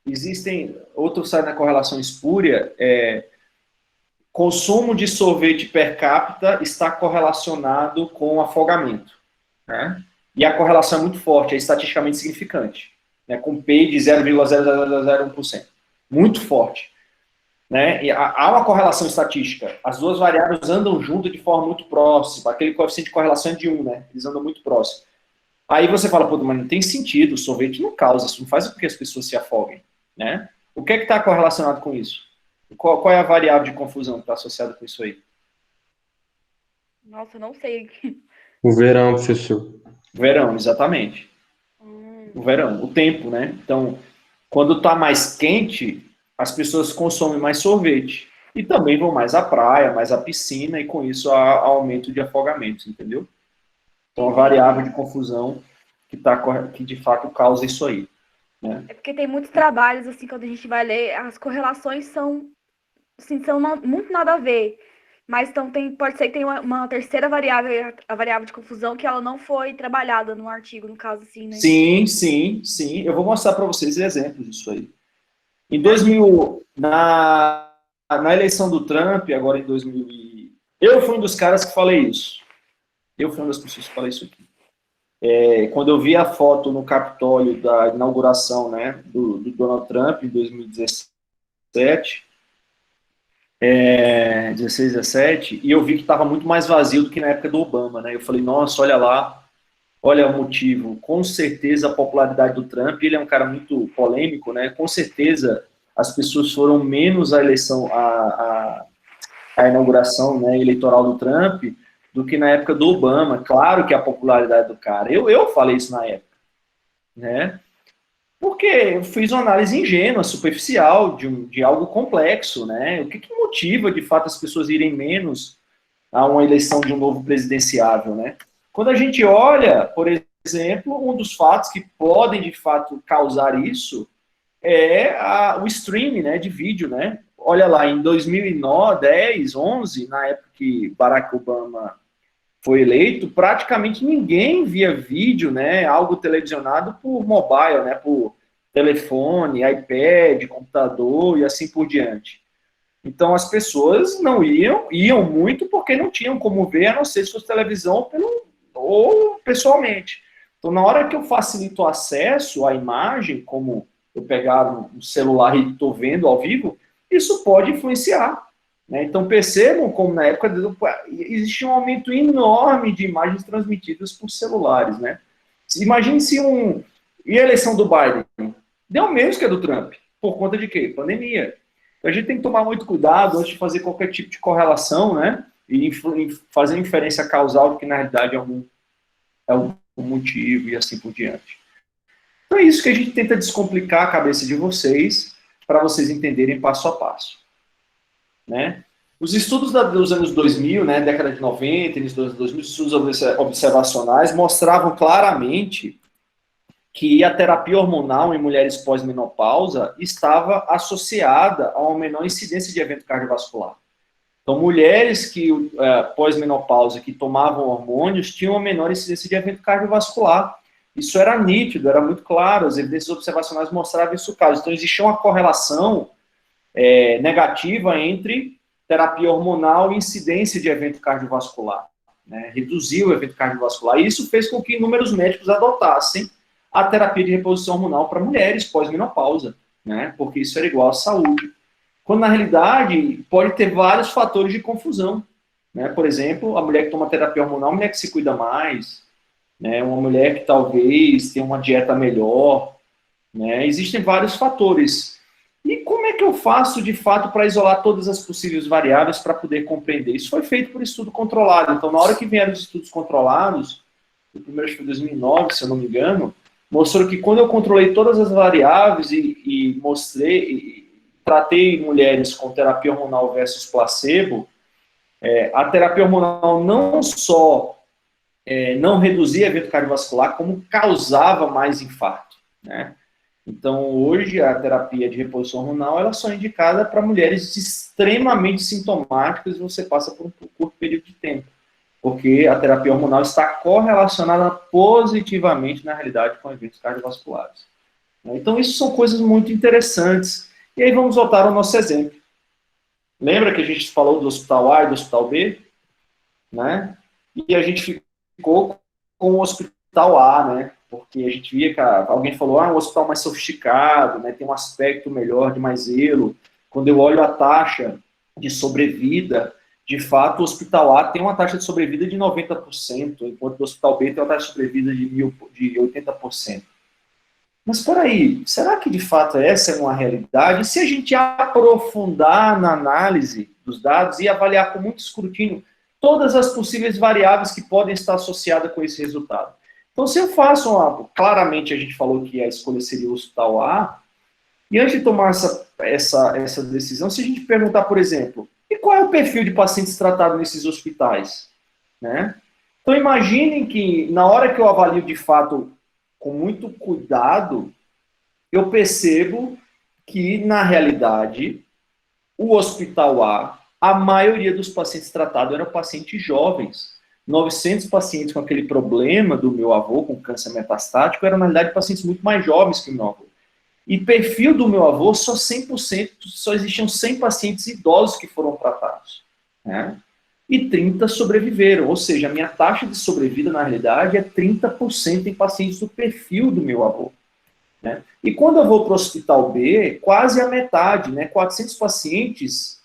existem, outro sai na correlação espúria, consumo de sorvete per capita está correlacionado com afogamento, né? E a correlação é muito forte, é estatisticamente significante, né? Com P de 0,0001%. Muito forte. Né? E há uma correlação estatística. As duas variáveis andam juntas de forma muito próxima. Aquele coeficiente de correlação é de 1, né? Eles andam muito próximos. Aí você fala, pô, mas não tem sentido, o sorvete não causa, isso não faz com que as pessoas se afoguem, né? O que é que está correlacionado com isso? Qual é a variável de confusão que está associada com isso aí? Nossa, eu não sei. O verão, professor. Verão, exatamente. O verão, o tempo, né? Então, quando está mais quente, as pessoas consomem mais sorvete. E também vão mais à praia, mais à piscina, e com isso há aumento de afogamentos, entendeu? Então, a variável de confusão que de fato causa isso aí. Né? É porque tem muitos trabalhos, assim, quando a gente vai ler, as correlações são, assim, são muito nada a ver. Mas então pode ser que tenha uma terceira variável, a variável de confusão, que ela não foi trabalhada no artigo, no caso, assim, né? Sim, sim, sim. Eu vou mostrar para vocês exemplos disso aí. Em 2000, na eleição do Trump, agora em 2000, eu fui um dos caras que falei isso. Eu fui uma das pessoas que falei isso aqui. Quando eu vi a foto no Capitólio da inauguração, né, do Donald Trump em 2017, 16, 17, e eu vi que estava muito mais vazio do que na época do Obama, né? Eu falei, nossa, olha lá, olha o motivo. Com certeza a popularidade do Trump, ele é um cara muito polêmico, né? Com certeza as pessoas foram menos à eleição, a inauguração, né, eleitoral do Trump do que na época do Obama. Claro que a popularidade do cara, eu falei isso na época, né? Porque eu fiz uma análise ingênua, superficial, de algo complexo, né? O que motiva, de fato, as pessoas irem menos a uma eleição de um novo presidenciável, né? Quando a gente olha, por exemplo, um dos fatos que podem, de fato, causar isso é o streaming, né, de vídeo, né? Olha lá, em 2009, 10, 11, na época que Barack Obama foi eleito, praticamente ninguém via vídeo, né, algo televisionado por mobile, né, por telefone, iPad, computador e assim por diante. Então as pessoas não iam muito porque não tinham como ver, a não ser se fosse televisão ou pessoalmente. Então na hora que eu facilito o acesso à imagem, como eu pegar um celular e estou vendo ao vivo, isso pode influenciar. Né? Então percebam como na época existia um aumento enorme de imagens transmitidas por celulares. Né? Imagine se e a eleição do Biden? Deu menos que a do Trump. Por conta de quê? Pandemia. Então a gente tem que tomar muito cuidado antes de fazer qualquer tipo de correlação, né? E fazer inferência causal, que na realidade é um motivo e assim por diante. Então é isso que a gente tenta descomplicar a cabeça de vocês, para vocês entenderem passo a passo. Né? Os estudos dos anos 2000, né, década de 90, início dos 2000, estudos observacionais, mostravam claramente que a terapia hormonal em mulheres pós-menopausa estava associada a uma menor incidência de evento cardiovascular. Então, mulheres que pós-menopausa que tomavam hormônios tinham uma menor incidência de evento cardiovascular. Isso era nítido, era muito claro, as evidências observacionais mostravam isso caso. Então, existia uma correlação negativa entre terapia hormonal e incidência de evento cardiovascular. Né? Reduziu o evento cardiovascular. E isso fez com que inúmeros médicos adotassem a terapia de reposição hormonal para mulheres pós-menopausa, né? Porque isso era igual à saúde. Quando, na realidade, pode ter vários fatores de confusão. Né? Por exemplo, a mulher que toma terapia hormonal é uma mulher que se cuida mais, né? Uma mulher que talvez tenha uma dieta melhor. Né? Existem vários fatores. E como é que eu faço, de fato, para isolar todas as possíveis variáveis para poder compreender? Isso foi feito por estudo controlado. Então, na hora que vieram os estudos controlados, o primeiro foi em 2009, se eu não me engano, mostrou que quando eu controlei todas as variáveis e tratei mulheres com terapia hormonal versus placebo, a terapia hormonal não só não reduzia evento cardiovascular, como causava mais infarto, né? Então, hoje, a terapia de reposição hormonal, ela só é indicada para mulheres extremamente sintomáticas e você passa por um curto período de tempo, porque a terapia hormonal está correlacionada positivamente, na realidade, com eventos cardiovasculares. Então, isso são coisas muito interessantes. E aí, vamos voltar ao nosso exemplo. Lembra que a gente falou do hospital A e do hospital B? Né? E a gente ficou com o hospital A, né? Porque a gente via que alguém falou, um hospital mais sofisticado, né, tem um aspecto melhor, de mais zelo. Quando eu olho a taxa de sobrevida de fato, o hospital A tem uma taxa de sobrevida de 90%, enquanto o hospital B tem uma taxa de sobrevida de 80%. Mas, espera aí, será que de fato essa é uma realidade? E se a gente aprofundar na análise dos dados e avaliar com muito escrutínio todas as possíveis variáveis que podem estar associadas com esse resultado? Então, se eu faço claramente a gente falou que a escolha seria o hospital A, e antes de tomar essa decisão, se a gente perguntar, por exemplo, e qual é o perfil de pacientes tratados nesses hospitais? Né? Então, imaginem que na hora que eu avalio de fato com muito cuidado, eu percebo que, na realidade, o hospital a maioria dos pacientes tratados eram pacientes jovens. 900 pacientes com aquele problema do meu avô, com câncer metastático, eram, na realidade, pacientes muito mais jovens que o meu avô. E perfil do meu avô, só 100%, só existiam 100 pacientes idosos que foram tratados. Né? E 30 sobreviveram, ou seja, a minha taxa de sobrevida, na realidade, é 30% em pacientes do perfil do meu avô. Né? E quando eu vou para o hospital B, quase a metade, né? 400 pacientes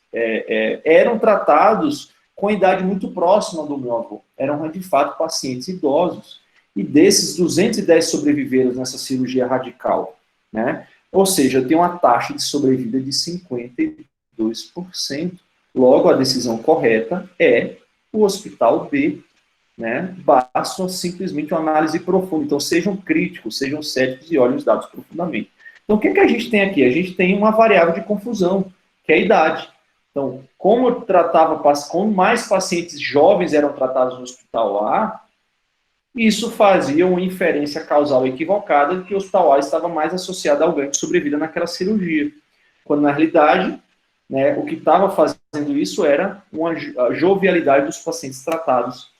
eram tratados com idade muito próxima do meu avô. Eram, de fato, pacientes idosos. E desses, 210 sobreviveram nessa cirurgia radical. Né? Ou seja, eu tenho uma taxa de sobrevida de 52%. Logo, a decisão correta é o hospital B. Né? Basta simplesmente uma análise profunda. Então, sejam críticos, sejam céticos e olhem os dados profundamente. Então, o que a gente tem aqui? A gente tem uma variável de confusão, que é a idade. Então, como eu tratava, como mais pacientes jovens eram tratados no hospital A, isso fazia uma inferência causal equivocada de que o hospital A estava mais associado ao ganho de sobrevida naquela cirurgia. Quando, na realidade, né, o que estava fazendo isso era a jovialidade dos pacientes tratados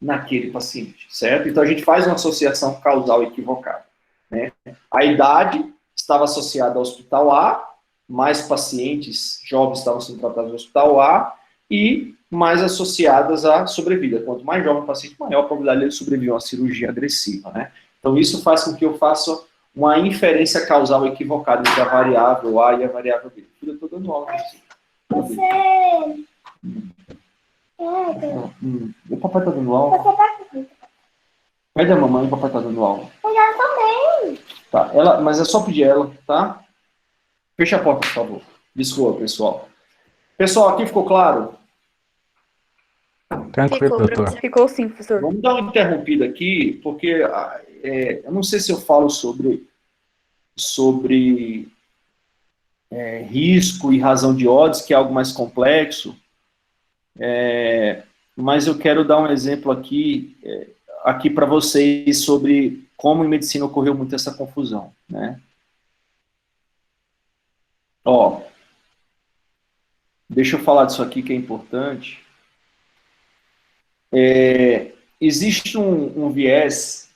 naquele paciente, certo? Então, a gente faz uma associação causal equivocada. Né? A idade estava associada ao hospital A, mais pacientes jovens estavam sendo tratados no hospital A e mais associadas à sobrevida. Quanto mais jovem o paciente, maior a probabilidade de ele sobreviver a uma cirurgia agressiva. Né? Então, isso faz com que eu faça uma inferência causal equivocada entre a variável A e a variável B. Eu estou dando aula. O papai está dando aula? Pede a mamãe, o papai está dando aula. Eu também. Tá, mas é só pedir ela, tá? Fecha a porta, por favor. Desculpa, pessoal. Pessoal, aqui ficou claro? Tranquilo, doutor. Ficou sim, professor. Vamos dar uma interrompida aqui, porque eu não sei se eu falo sobre risco e razão de odds, que é algo mais complexo, mas eu quero dar um exemplo aqui para vocês sobre como em medicina ocorreu muito essa confusão, né? Ó, deixa eu falar disso aqui que é importante. Existe um viés,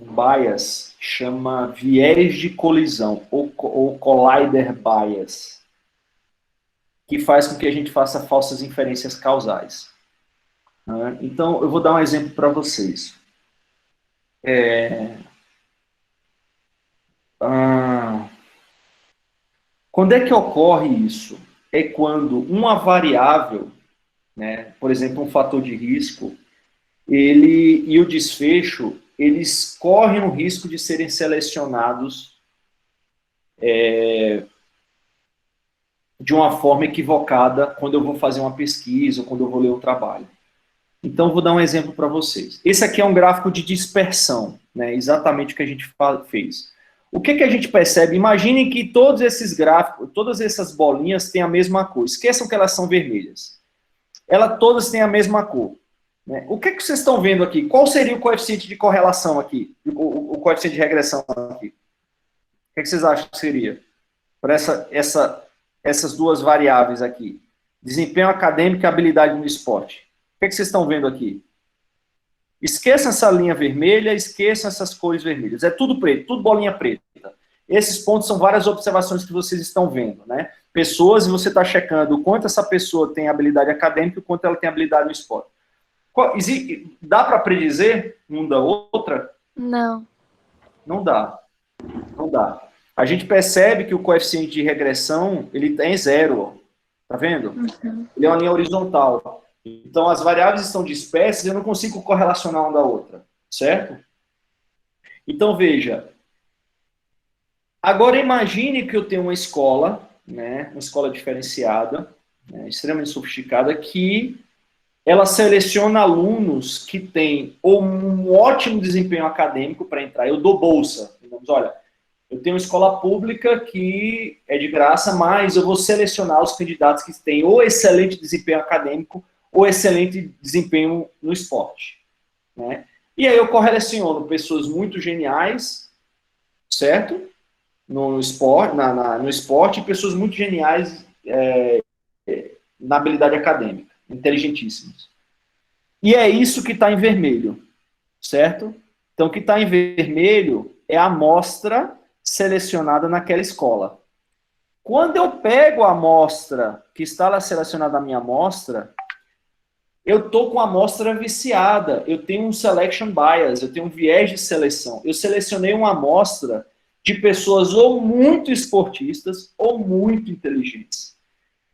um bias, chama viés de colisão, ou collider bias, que faz com que a gente faça falsas inferências causais. Né? Então, eu vou dar um exemplo para vocês. Quando é que ocorre isso? É quando uma variável, né, por exemplo, um fator de risco, ele e o desfecho, eles correm o risco de serem selecionados de uma forma equivocada quando eu vou fazer uma pesquisa ou quando eu vou ler um trabalho. Então, vou dar um exemplo para vocês. Esse aqui é um gráfico de dispersão, né, exatamente o que a gente fez. O que a gente percebe? Imaginem que todos esses gráficos, todas essas bolinhas têm a mesma cor. Esqueçam que elas são vermelhas. Elas todas têm a mesma cor. Né? O que vocês estão vendo aqui? Qual seria o coeficiente de correlação aqui? O coeficiente de regressão aqui? O que vocês acham que seria? Para essas duas variáveis aqui. Desempenho acadêmico e habilidade no esporte. O que vocês estão vendo aqui? Esqueçam essa linha vermelha, esqueçam essas cores vermelhas. É tudo preto, tudo bolinha preta. Esses pontos são várias observações que vocês estão vendo, né? Pessoas, e você está checando o quanto essa pessoa tem habilidade acadêmica e o quanto ela tem habilidade no esporte. Dá para predizer uma da outra? Não. Não dá. Não dá. A gente percebe que o coeficiente de regressão, ele é zero. Tá vendo? Ele é uma linha horizontal. Então, as variáveis estão dispersas e eu não consigo correlacionar uma da outra, certo? Então, veja. Agora, imagine que eu tenho uma escola, né, uma escola diferenciada, né, extremamente sofisticada, que ela seleciona alunos que têm um ótimo desempenho acadêmico para entrar. Eu dou bolsa. Digamos, olha, eu tenho uma escola pública que é de graça, mas eu vou selecionar os candidatos que têm ou excelente desempenho acadêmico ou excelente desempenho no esporte, né? E aí eu correlaciono pessoas muito geniais, certo? No esporte, no esporte, e pessoas muito geniais na habilidade acadêmica, inteligentíssimos. E é isso que está em vermelho, certo? Então, o que está em vermelho é a amostra selecionada naquela escola. Quando eu pego a amostra que está lá selecionada na minha amostra, eu estou com a amostra viciada, eu tenho um selection bias, eu tenho um viés de seleção. Eu selecionei uma amostra de pessoas ou muito esportistas ou muito inteligentes.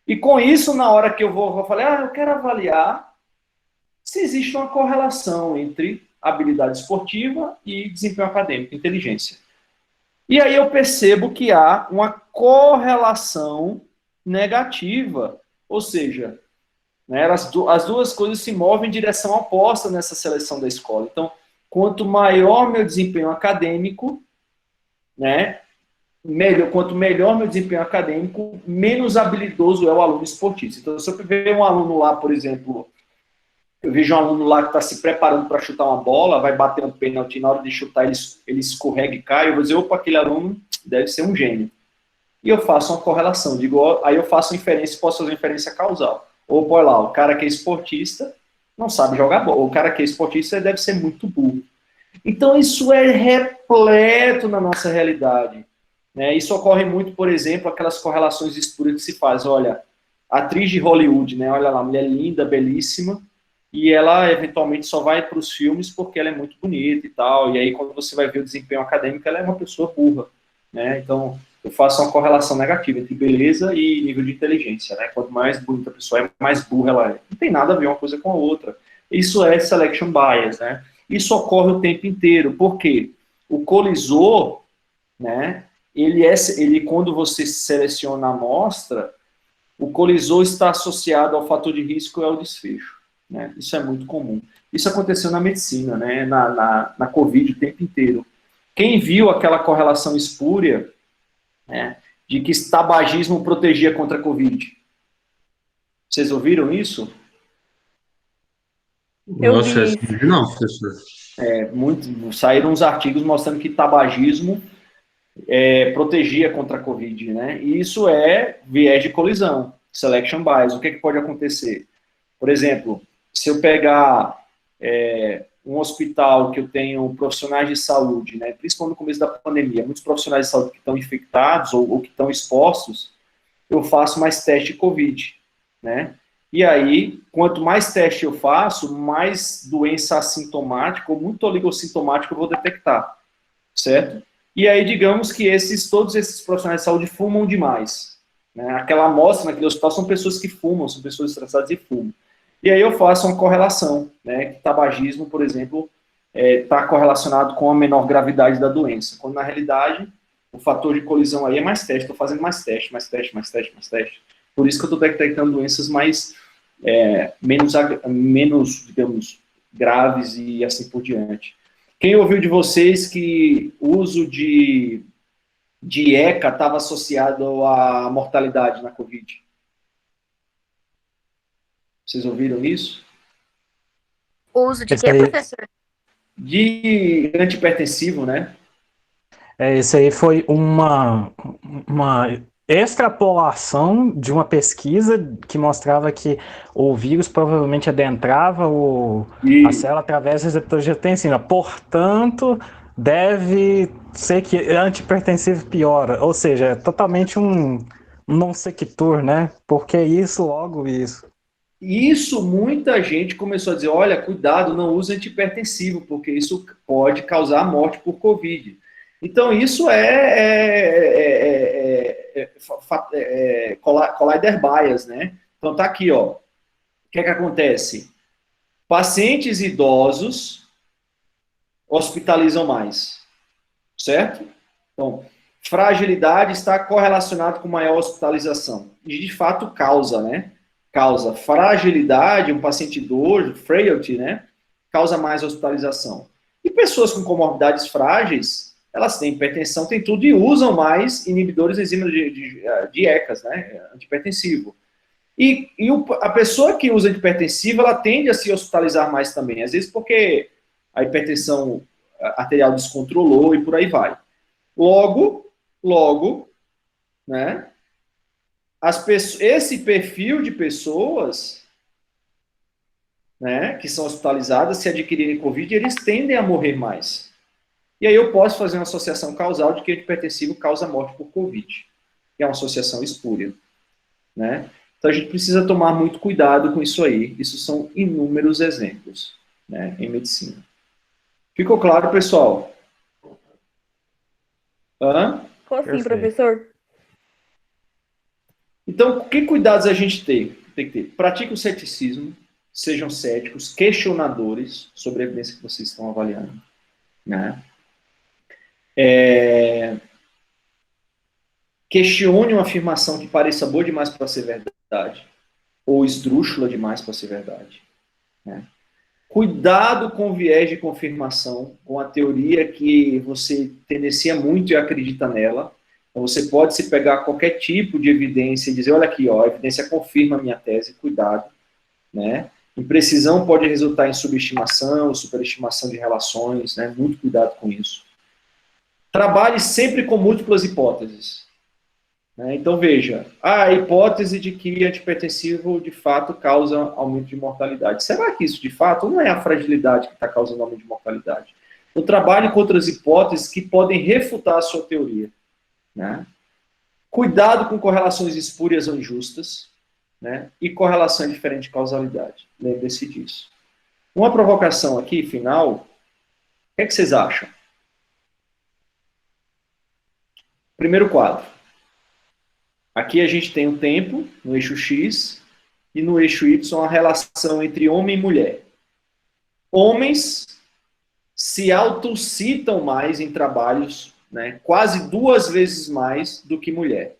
E com isso, na hora que eu vou falar, eu quero avaliar se existe uma correlação entre habilidade esportiva e desempenho acadêmico, inteligência. E aí eu percebo que há uma correlação negativa, ou seja, né, as duas coisas se movem em direção oposta nessa seleção da escola. Então, quanto maior meu desempenho acadêmico, né, quanto melhor meu desempenho acadêmico, menos habilidoso é o aluno esportista. Então, se eu ver um aluno lá, por exemplo, eu vejo um aluno lá que está se preparando para chutar uma bola, vai bater um pênalti, na hora de chutar ele escorrega e cai, eu vou dizer, opa, aquele aluno deve ser um gênio. E eu faço uma correlação, aí eu faço inferência, posso fazer inferência causal. Ou, põe lá, o cara que é esportista não sabe jogar bola, o cara que é esportista deve ser muito burro. Então, isso é repleto na nossa realidade. Né? Isso ocorre muito, por exemplo, aquelas correlações espúrias que se faz. Olha, atriz de Hollywood, né? Olha lá, mulher linda, belíssima, e ela eventualmente só vai para os filmes porque ela é muito bonita e tal, e aí quando você vai ver o desempenho acadêmico, ela é uma pessoa burra, né? Então, eu faço uma correlação negativa entre beleza e nível de inteligência, né? Quanto mais bonita a pessoa é, mais burra ela é. Não tem nada a ver uma coisa com a outra. Isso é selection bias, né? Isso ocorre o tempo inteiro, porque o colisor, né, ele quando você seleciona a amostra, o colisor está associado ao fator de risco e ao desfecho. Né? Isso é muito comum. Isso aconteceu na medicina, né? na Covid o tempo inteiro. Quem viu aquela correlação espúria, né, de que tabagismo protegia contra a Covid? Vocês ouviram isso? Nossa, não, professor. Saíram uns artigos mostrando que tabagismo protegia contra a Covid, né? E isso é viés de colisão, selection bias. O que pode acontecer? Por exemplo, se eu pegar um hospital que eu tenho profissionais de saúde, né, principalmente no começo da pandemia, muitos profissionais de saúde que estão infectados ou que estão expostos, eu faço mais teste de Covid, né? E aí, quanto mais teste eu faço, mais doença assintomática ou muito oligossintomática eu vou detectar, certo? E aí, digamos que todos esses profissionais de saúde fumam demais, né? Aquela amostra naquele hospital são pessoas que fumam, são pessoas estressadas e fumam. E aí eu faço uma correlação, né? Que tabagismo, por exemplo, está correlacionado com a menor gravidade da doença, quando na realidade o fator de colisão aí é mais teste, estou fazendo mais teste. Por isso que eu estou detectando doenças menos, digamos, graves e assim por diante. Quem ouviu de vocês que o uso de ECA estava associado à mortalidade na Covid? Vocês ouviram isso? O uso de quê, professor? De antihipertensivo, né? Isso aí foi uma extrapolação de uma pesquisa que mostrava que o vírus provavelmente adentrava a célula através do receptor de angiotensina. Portanto, deve ser que antihipertensivo piora. Ou seja, é totalmente um non sequitur, né? Porque isso, logo isso. Isso, muita gente começou a dizer, olha, cuidado, não use antihipertensivo, porque isso pode causar morte por Covid. Então, isso collider bias, né? Então, tá aqui, ó. O que é que acontece? Pacientes idosos hospitalizam mais, certo? Então, fragilidade está correlacionado com maior hospitalização. E, de fato, causa, né? Causa fragilidade, um paciente idoso, frailty, né? Causa mais hospitalização. E pessoas com comorbidades frágeis, elas têm hipertensão, têm tudo e usam mais inibidores de enzima de ECAs, né? Antihipertensivo. E a pessoa que usa antihipertensivo, ela tende a se hospitalizar mais também. Às vezes porque a hipertensão arterial descontrolou e por aí vai. Logo, né? Esse perfil de pessoas, né, que são hospitalizadas, se adquirirem Covid, eles tendem a morrer mais. E aí eu posso fazer uma associação causal de que antihipertensivo causa morte por Covid, que é uma associação espúria, né? Então a gente precisa tomar muito cuidado com isso aí. Isso são inúmeros exemplos, né, em medicina. Ficou claro, pessoal? Ficou assim, Perfeito. professor? Então, que cuidados a gente tem que ter? Pratique o ceticismo, sejam céticos, questionadores sobre a evidência que vocês estão avaliando, né? Questione uma afirmação que pareça boa demais para ser verdade, ou esdrúxula demais para ser verdade, né? Cuidado com o viés de confirmação, com a teoria que você tendencia muito e acredita nela. Então, você pode se pegar qualquer tipo de evidência e dizer, olha aqui, ó, a evidência confirma a minha tese, cuidado, né? Imprecisão pode resultar em subestimação, superestimação de relações, né? Muito cuidado com isso. Trabalhe sempre com múltiplas hipóteses, né? Então, veja, a hipótese de que antihipertensivo, de fato, causa aumento de mortalidade. Será que isso, de fato, não é a fragilidade que está causando aumento de mortalidade? Então, trabalhe com outras hipóteses que podem refutar a sua teoria, né? Cuidado com correlações espúrias ou injustas, né? E correlação diferente de causalidade. Lembre-se disso. Uma provocação aqui, final. O que é que vocês acham? Primeiro quadro. Aqui a gente tem o tempo, no eixo X, e no eixo Y a relação entre homem e mulher. Homens se autocitam mais em trabalhos, né, quase 2 vezes mais do que mulher,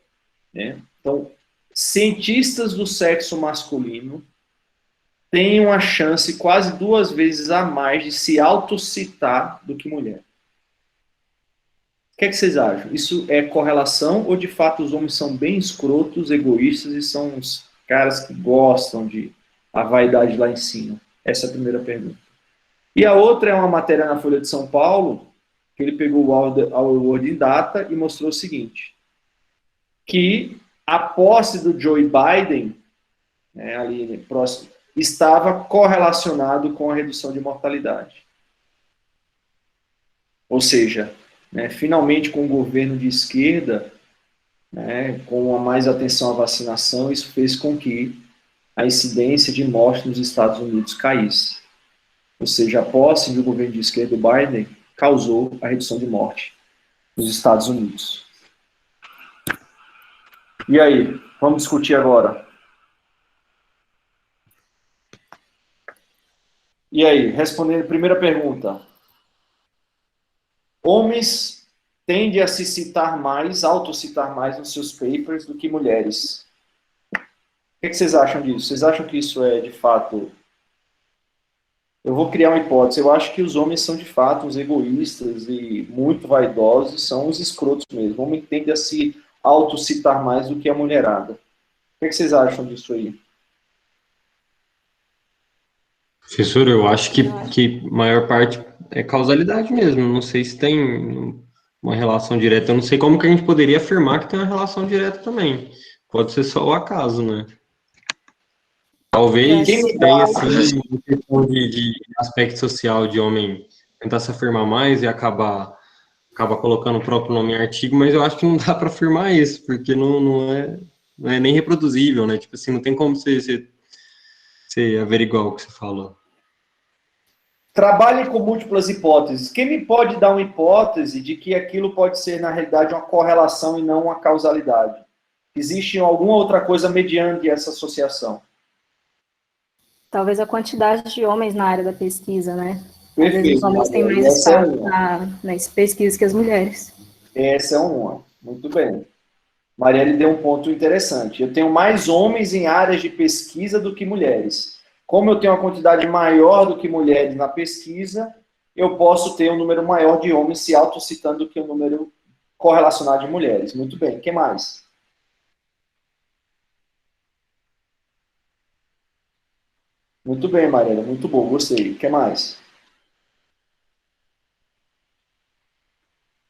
né? Então, cientistas do sexo masculino têm uma chance quase 2 vezes a mais de se autocitar do que mulher. O que é que vocês acham? Isso é correlação ou de fato os homens são bem escrotos, egoístas e são os caras que gostam de a vaidade lá em cima? Essa é a primeira pergunta. E a outra é uma matéria na Folha de São Paulo, que ele pegou o Word in Data e mostrou o seguinte, que a posse do Joe Biden, né, ali próximo, estava correlacionado com a redução de mortalidade. Ou seja, né, finalmente com o governo de esquerda, né, com a mais atenção à vacinação, isso fez com que a incidência de morte nos Estados Unidos caísse. Ou seja, a posse do governo de esquerda do Biden causou a redução de morte nos Estados Unidos. E aí, vamos discutir agora. E aí, respondendo a primeira pergunta. Homens tendem a se citar mais, autocitar mais nos seus papers do que mulheres. O que vocês acham disso? Vocês acham que isso é, de fato... Eu vou criar uma hipótese. Eu acho que os homens são, de fato, uns egoístas e muito vaidosos, são uns escrotos mesmo. O homem tende a se autocitar mais do que a mulherada. O que vocês acham disso aí? Professor, eu acho que maior parte é causalidade mesmo. Não sei se tem uma relação direta. Eu não sei como que a gente poderia afirmar que tem uma relação direta também. Pode ser só o acaso, né? Talvez tenha, assim, uma questão de aspecto social de homem tentar se afirmar mais e acaba colocando o próprio nome em artigo, mas eu acho que não dá para afirmar isso, porque não é nem reproduzível, né? Tipo assim, não tem como você averiguar o que você falou. Trabalhe com múltiplas hipóteses. Quem me pode dar uma hipótese de que aquilo pode ser, na realidade, uma correlação e não uma causalidade? Existe alguma outra coisa mediante essa associação? Talvez a quantidade de homens na área da pesquisa, né? Às vezes Perfeito, os homens têm Mariana. mais Essa é espaço nas pesquisas que as mulheres. Essa é uma. Muito bem. Marielle deu um ponto interessante. Eu tenho mais homens em áreas de pesquisa do que mulheres. Como eu tenho uma quantidade maior do que mulheres na pesquisa, eu posso ter um número maior de homens se autocitando do que o número correlacionado de mulheres. Muito bem. O que mais? Muito bem, Marielle. Muito bom. Gostei. O que mais?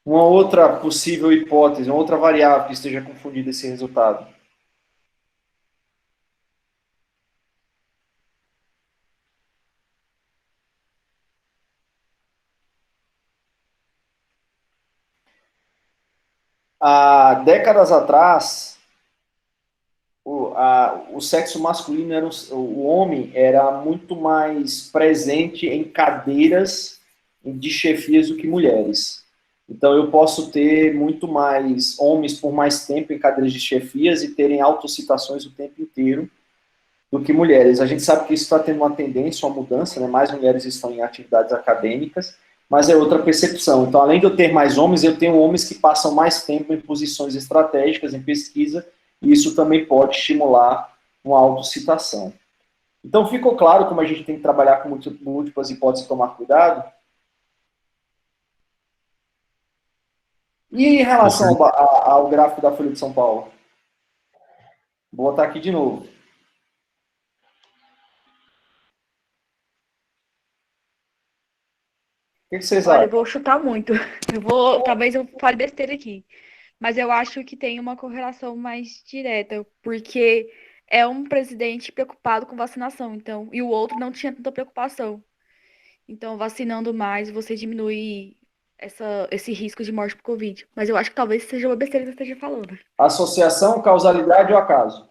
Uma outra possível hipótese, uma outra variável que esteja confundida esse resultado. Há décadas atrás, o sexo masculino, o homem, era muito mais presente em cadeiras de chefias do que mulheres. Então, eu posso ter muito mais homens por mais tempo em cadeiras de chefias e terem autocitações o tempo inteiro do que mulheres. A gente sabe que isso está tendo uma tendência, uma mudança, né? Mais mulheres estão em atividades acadêmicas, mas é outra percepção. Então, além de eu ter mais homens, eu tenho homens que passam mais tempo em posições estratégicas, em pesquisa, e isso também pode estimular uma autocitação. Então, ficou claro como a gente tem que trabalhar com múltiplas hipóteses e tomar cuidado? E em relação ao gráfico da Folha de São Paulo? Vou botar aqui de novo. O que vocês Olha, eu acham? vou chutar muito. Talvez eu fale besteira aqui. Mas eu acho que tem uma correlação mais direta, porque é um presidente preocupado com vacinação, então, e o outro não tinha tanta preocupação. Então, vacinando mais, você diminui esse risco de morte por Covid. Mas eu acho que talvez seja uma besteira que você esteja falando. Associação, causalidade ou acaso?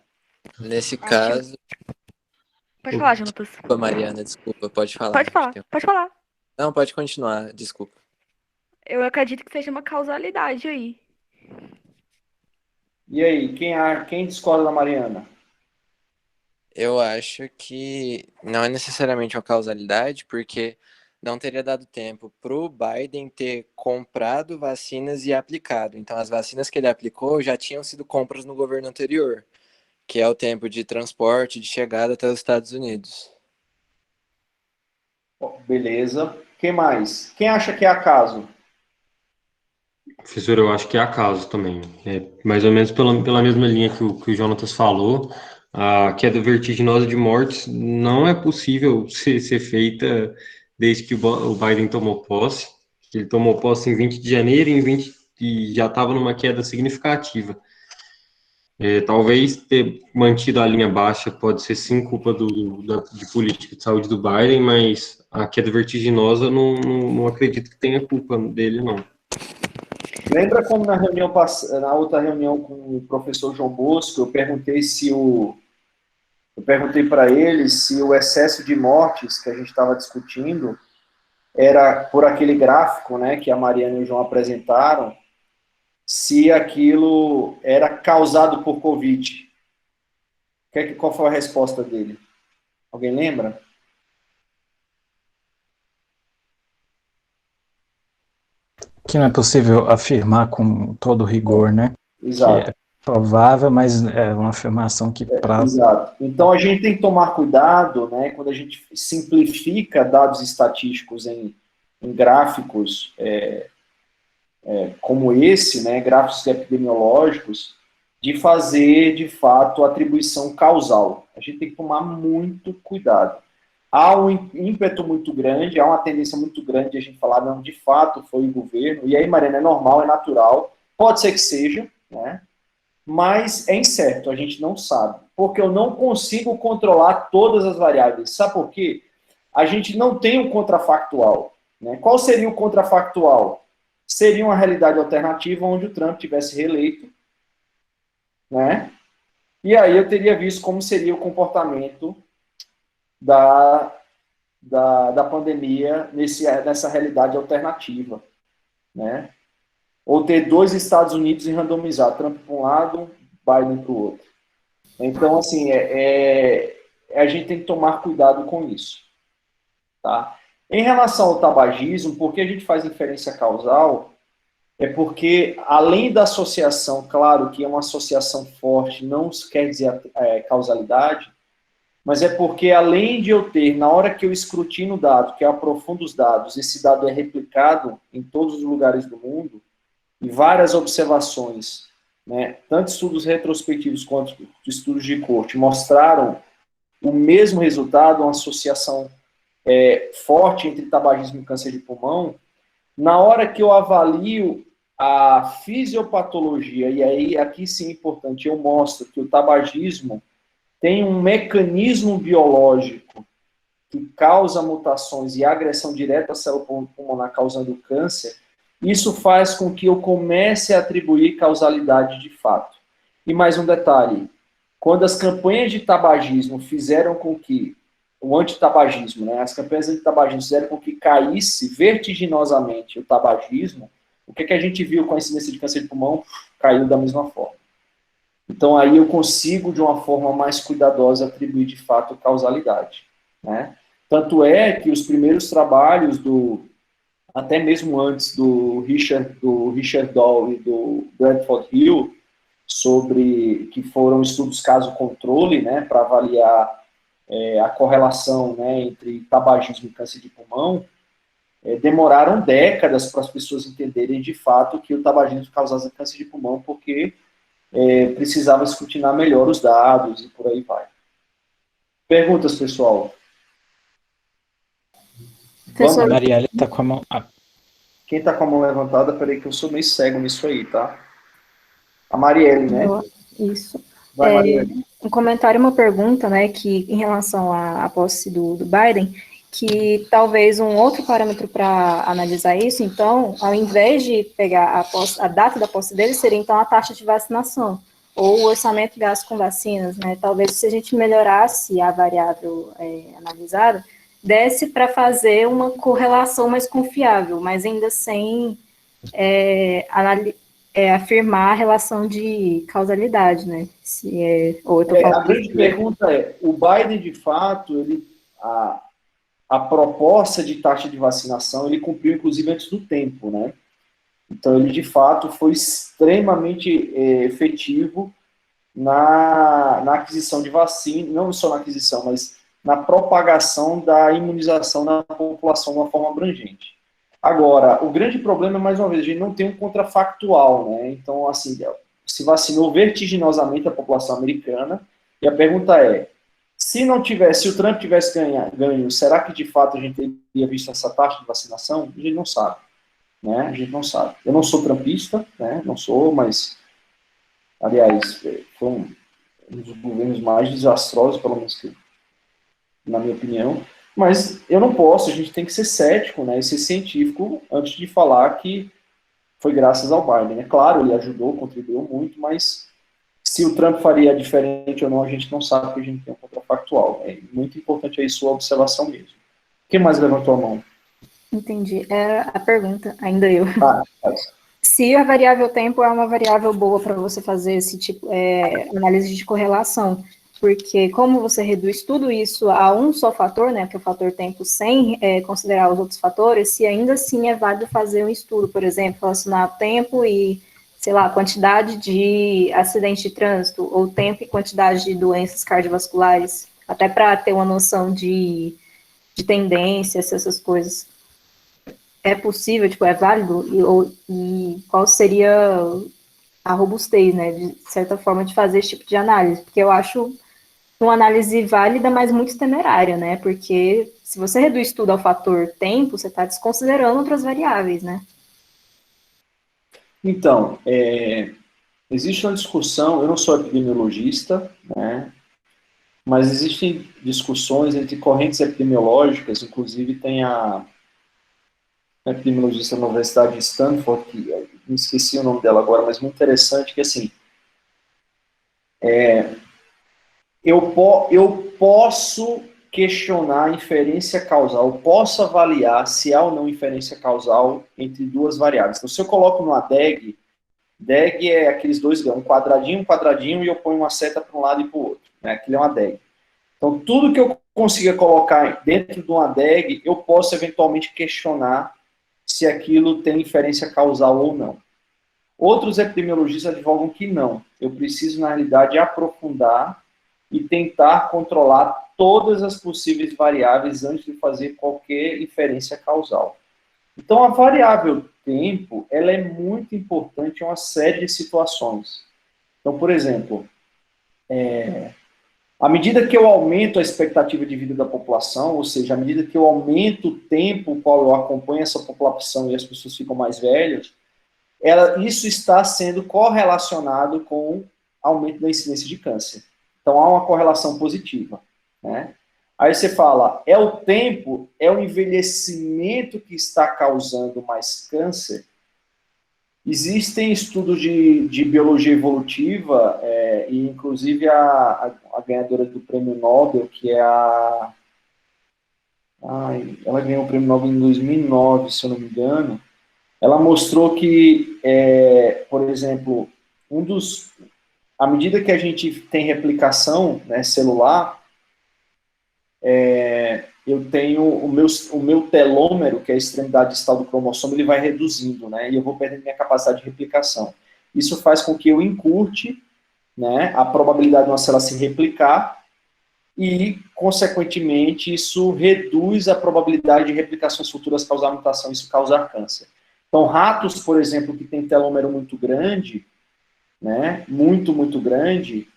Nesse Acho caso, Pode falar, Jonatas. desculpa, Mariana, desculpa, pode falar. Pode falar, pode falar. Não, pode continuar, desculpa. Eu acredito que seja uma causalidade aí. E aí, quem discorda da Mariana? Eu acho que não é necessariamente uma causalidade, porque não teria dado tempo para o Biden ter comprado vacinas e aplicado. Então, as vacinas que ele aplicou já tinham sido compras no governo anterior, que é o tempo de transporte, de chegada até os Estados Unidos. Beleza. Quem mais? Quem acha que é acaso? Professor, eu acho que é acaso também. É mais ou menos pela mesma linha que o Jonatas falou. A queda vertiginosa de mortes não é possível ser feita desde que o Biden tomou posse. Ele tomou posse em 20 de janeiro e já estava numa queda significativa. Talvez ter mantido a linha baixa pode ser sim culpa de política de saúde do Biden, mas a queda vertiginosa não acredito que tenha culpa dele, não. Lembra como na outra reunião com o professor João Bosco, eu perguntei para ele se o excesso de mortes que a gente estava discutindo era por aquele gráfico, né, que a Mariana e o João apresentaram, se aquilo era causado por Covid. Qual foi a resposta dele? Alguém lembra? Que não é possível afirmar com todo rigor, né? Exato. Que é provável, mas é uma afirmação que Exato. Então, a gente tem que tomar cuidado, né, quando a gente simplifica dados estatísticos em gráficos como esse, né, gráficos epidemiológicos, de fazer, de fato, atribuição causal. A gente tem que tomar muito cuidado. Há um ímpeto muito grande, há uma tendência muito grande de a gente falar, não, de fato foi o governo, e aí, Mariana, é normal, é natural, pode ser que seja, né, mas é incerto, a gente não sabe, porque eu não consigo controlar todas as variáveis. Sabe por quê? A gente não tem um contrafactual, né? Qual seria o contrafactual? Seria uma realidade alternativa onde o Trump tivesse reeleito, né? E aí eu teria visto como seria o comportamento da pandemia nessa realidade alternativa, né? Ou ter 2 Estados Unidos em randomizar, Trump para um lado, Biden para o outro. Então, assim, a gente tem que tomar cuidado com isso, tá? Em relação ao tabagismo, por que a gente faz inferência causal? É porque, além da associação, claro que é uma associação forte, não quer dizer causalidade, mas é porque, além de eu ter, na hora que eu escrutino o dado, que eu aprofundo os dados, esse dado é replicado em todos os lugares do mundo, e várias observações, né, tanto estudos retrospectivos quanto estudos de corte, mostraram o mesmo resultado, uma associação forte entre tabagismo e câncer de pulmão. Na hora que eu avalio a fisiopatologia, e aí aqui sim é importante, eu mostro que o tabagismo tem um mecanismo biológico que causa mutações e agressão direta à célula pulmonar causando câncer, isso faz com que eu comece a atribuir causalidade de fato. E mais um detalhe, quando as campanhas de tabagismo fizeram com que, o antitabagismo, né, as campanhas antitabagismo fizeram com que caísse vertiginosamente o tabagismo, o que a gente viu com a incidência de câncer de pulmão? Caiu da mesma forma. Então aí eu consigo, de uma forma mais cuidadosa, atribuir de fato causalidade, né? Tanto é que os primeiros trabalhos até mesmo antes do Richard Doll e do Bradford Hill, que foram estudos caso-controle, né, para avaliar a correlação, né, entre tabagismo e câncer de pulmão, demoraram décadas para as pessoas entenderem de fato que o tabagismo causava câncer de pulmão, porque precisava escrutinar melhor os dados e por aí vai. Perguntas, pessoal? A Marielle está com a mão... Quem está com a mão levantada, peraí que eu sou meio cego nisso aí, tá? A Marielle, né? Isso. Vai, Marielle. Um comentário, uma pergunta, né, que em relação à posse do Biden, que talvez um outro parâmetro para analisar isso, então, ao invés de pegar a data da posse dele, seria então a taxa de vacinação, ou o orçamento gasto com vacinas, né? Talvez se a gente melhorasse a variável analisada, desse para fazer uma correlação mais confiável, mas ainda sem afirmar a relação de causalidade, né? A grande pergunta é, o Biden, de fato, a proposta de taxa de vacinação, ele cumpriu, inclusive, antes do tempo, né? Então, ele, de fato, foi extremamente efetivo na aquisição de vacina, não só na aquisição, mas na propagação da imunização na população de uma forma abrangente. Agora, o grande problema, mais uma vez, a gente não tem um contrafactual, né? Então, assim, se vacinou vertiginosamente a população americana, e a pergunta é, se o Trump tivesse ganho, será que de fato a gente teria visto essa taxa de vacinação? A gente não sabe, né? A gente não sabe. Eu não sou trumpista, né? Não sou, mas, aliás, foi um dos governos mais desastrosos, pelo menos na minha opinião, mas eu não posso, a gente tem que ser cético, né, e ser científico antes de falar que foi graças ao Biden, né? Claro, ele ajudou, contribuiu muito, mas se o Trump faria diferente ou não, a gente não sabe, porque a gente tem um contrafactual. É muito importante aí sua observação mesmo. Quem mais levantou a mão? Entendi. Era a pergunta, ainda eu. Mas... Se a variável tempo é uma variável boa para você fazer esse tipo análise de correlação, porque como você reduz tudo isso a um só fator, né, que é o fator tempo, sem considerar os outros fatores, se ainda assim é válido fazer um estudo, por exemplo, relacionar tempo e, sei lá, quantidade de acidentes de trânsito, ou tempo e quantidade de doenças cardiovasculares, até para ter uma noção de tendências, essas coisas. É possível, tipo, é válido? E qual seria a robustez, né, de certa forma, de fazer esse tipo de análise? Porque eu acho uma análise válida, mas muito temerária, né? Porque se você reduz tudo ao fator tempo, você está desconsiderando outras variáveis, né? Então, existe uma discussão, eu não sou epidemiologista, né? Mas existem discussões entre correntes epidemiológicas, inclusive tem a epidemiologista da Universidade de Stanford, que me esqueci o nome dela agora, mas muito interessante, que assim, eu posso questionar a inferência causal, eu posso avaliar se há ou não inferência causal entre duas variáveis. Então, se eu coloco numa DEG, DEG é aqueles dois, um quadradinho, e eu ponho uma seta para um lado e para o outro. Né? Aquilo é uma DEG. Então, tudo que eu consiga colocar dentro de uma DEG, eu posso eventualmente questionar se aquilo tem inferência causal ou não. Outros epidemiologistas advogam que não. Eu preciso, na realidade, aprofundar e tentar controlar todas as possíveis variáveis antes de fazer qualquer inferência causal. Então, a variável tempo, ela é muito importante em uma série de situações. Então, por exemplo, à medida que eu aumento a expectativa de vida da população, ou seja, à medida que eu aumento o tempo qual eu acompanho essa população e as pessoas ficam mais velhas, isso está sendo correlacionado com aumento da incidência de câncer. Então, há uma correlação positiva, né? Aí você fala, é o tempo, é o envelhecimento que está causando mais câncer? Existem estudos de biologia evolutiva, e inclusive a ganhadora do prêmio Nobel, que é ela ganhou o prêmio Nobel em 2009, se eu não me engano. Ela mostrou que, por exemplo, à medida que a gente tem replicação, né, celular, eu tenho o meu telômero, que é a extremidade distal do cromossomo, ele vai reduzindo, né, e eu vou perdendo minha capacidade de replicação. Isso faz com que eu encurte, né, a probabilidade de uma célula se replicar e, consequentemente, isso reduz a probabilidade de replicações futuras causar mutação, isso causar câncer. Então, ratos, por exemplo, que têm telômero muito grande, né, muito grande,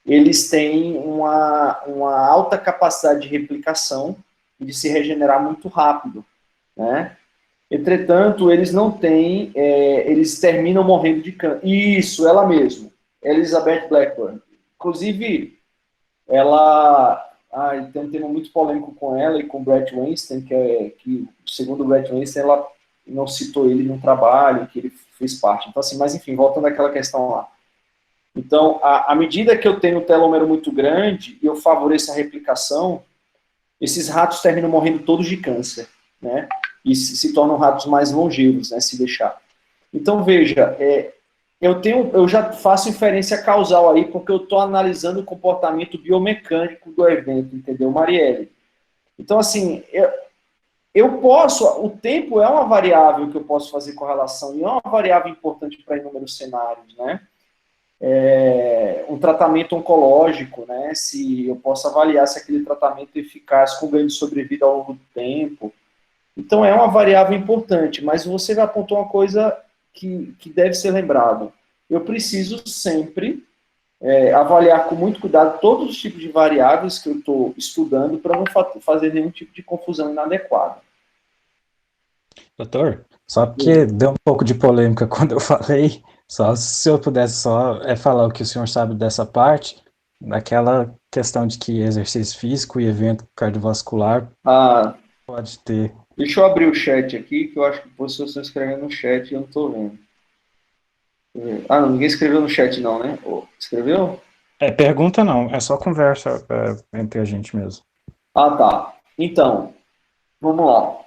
eles têm uma alta capacidade de replicação e de se regenerar muito rápido, né? Entretanto, eles não têm, eles terminam morrendo de câncer. Isso, ela mesma, Elizabeth Blackburn. Inclusive, ela tem um tema muito polêmico com ela e com o Bret Weinstein, que segundo o Bret Weinstein, ela não citou ele no trabalho, que ele fez parte. Então, assim, mas enfim, voltando àquela questão lá. Então, à medida que eu tenho um telômero muito grande e eu favoreço a replicação, esses ratos terminam morrendo todos de câncer, né? E se tornam ratos mais longevos, né? Se deixar. Então, veja, eu já faço inferência causal aí, porque eu estou analisando o comportamento biomecânico do evento, entendeu, Marielle? Então, assim, o tempo é uma variável que eu posso fazer correlação, e é uma variável importante para inúmeros cenários, né? Um tratamento oncológico, né? Se eu posso avaliar se aquele tratamento é eficaz com ganho de sobrevida ao longo do tempo. Então, é uma variável importante, mas você apontou uma coisa que deve ser lembrado. Eu preciso sempre avaliar com muito cuidado todos os tipos de variáveis que eu estou estudando para não fazer nenhum tipo de confusão inadequada. Doutor, só porque deu um pouco de polêmica quando eu falei, só se eu pudesse falar o que o senhor sabe dessa parte, daquela questão de que exercício físico e evento cardiovascular pode ter. Deixa eu abrir o chat aqui, que eu acho que vocês estão escrevendo no chat e eu não estou vendo. Não, ninguém escreveu no chat não, né? Escreveu? Pergunta não, é só conversa entre a gente mesmo. Tá. Então, vamos lá.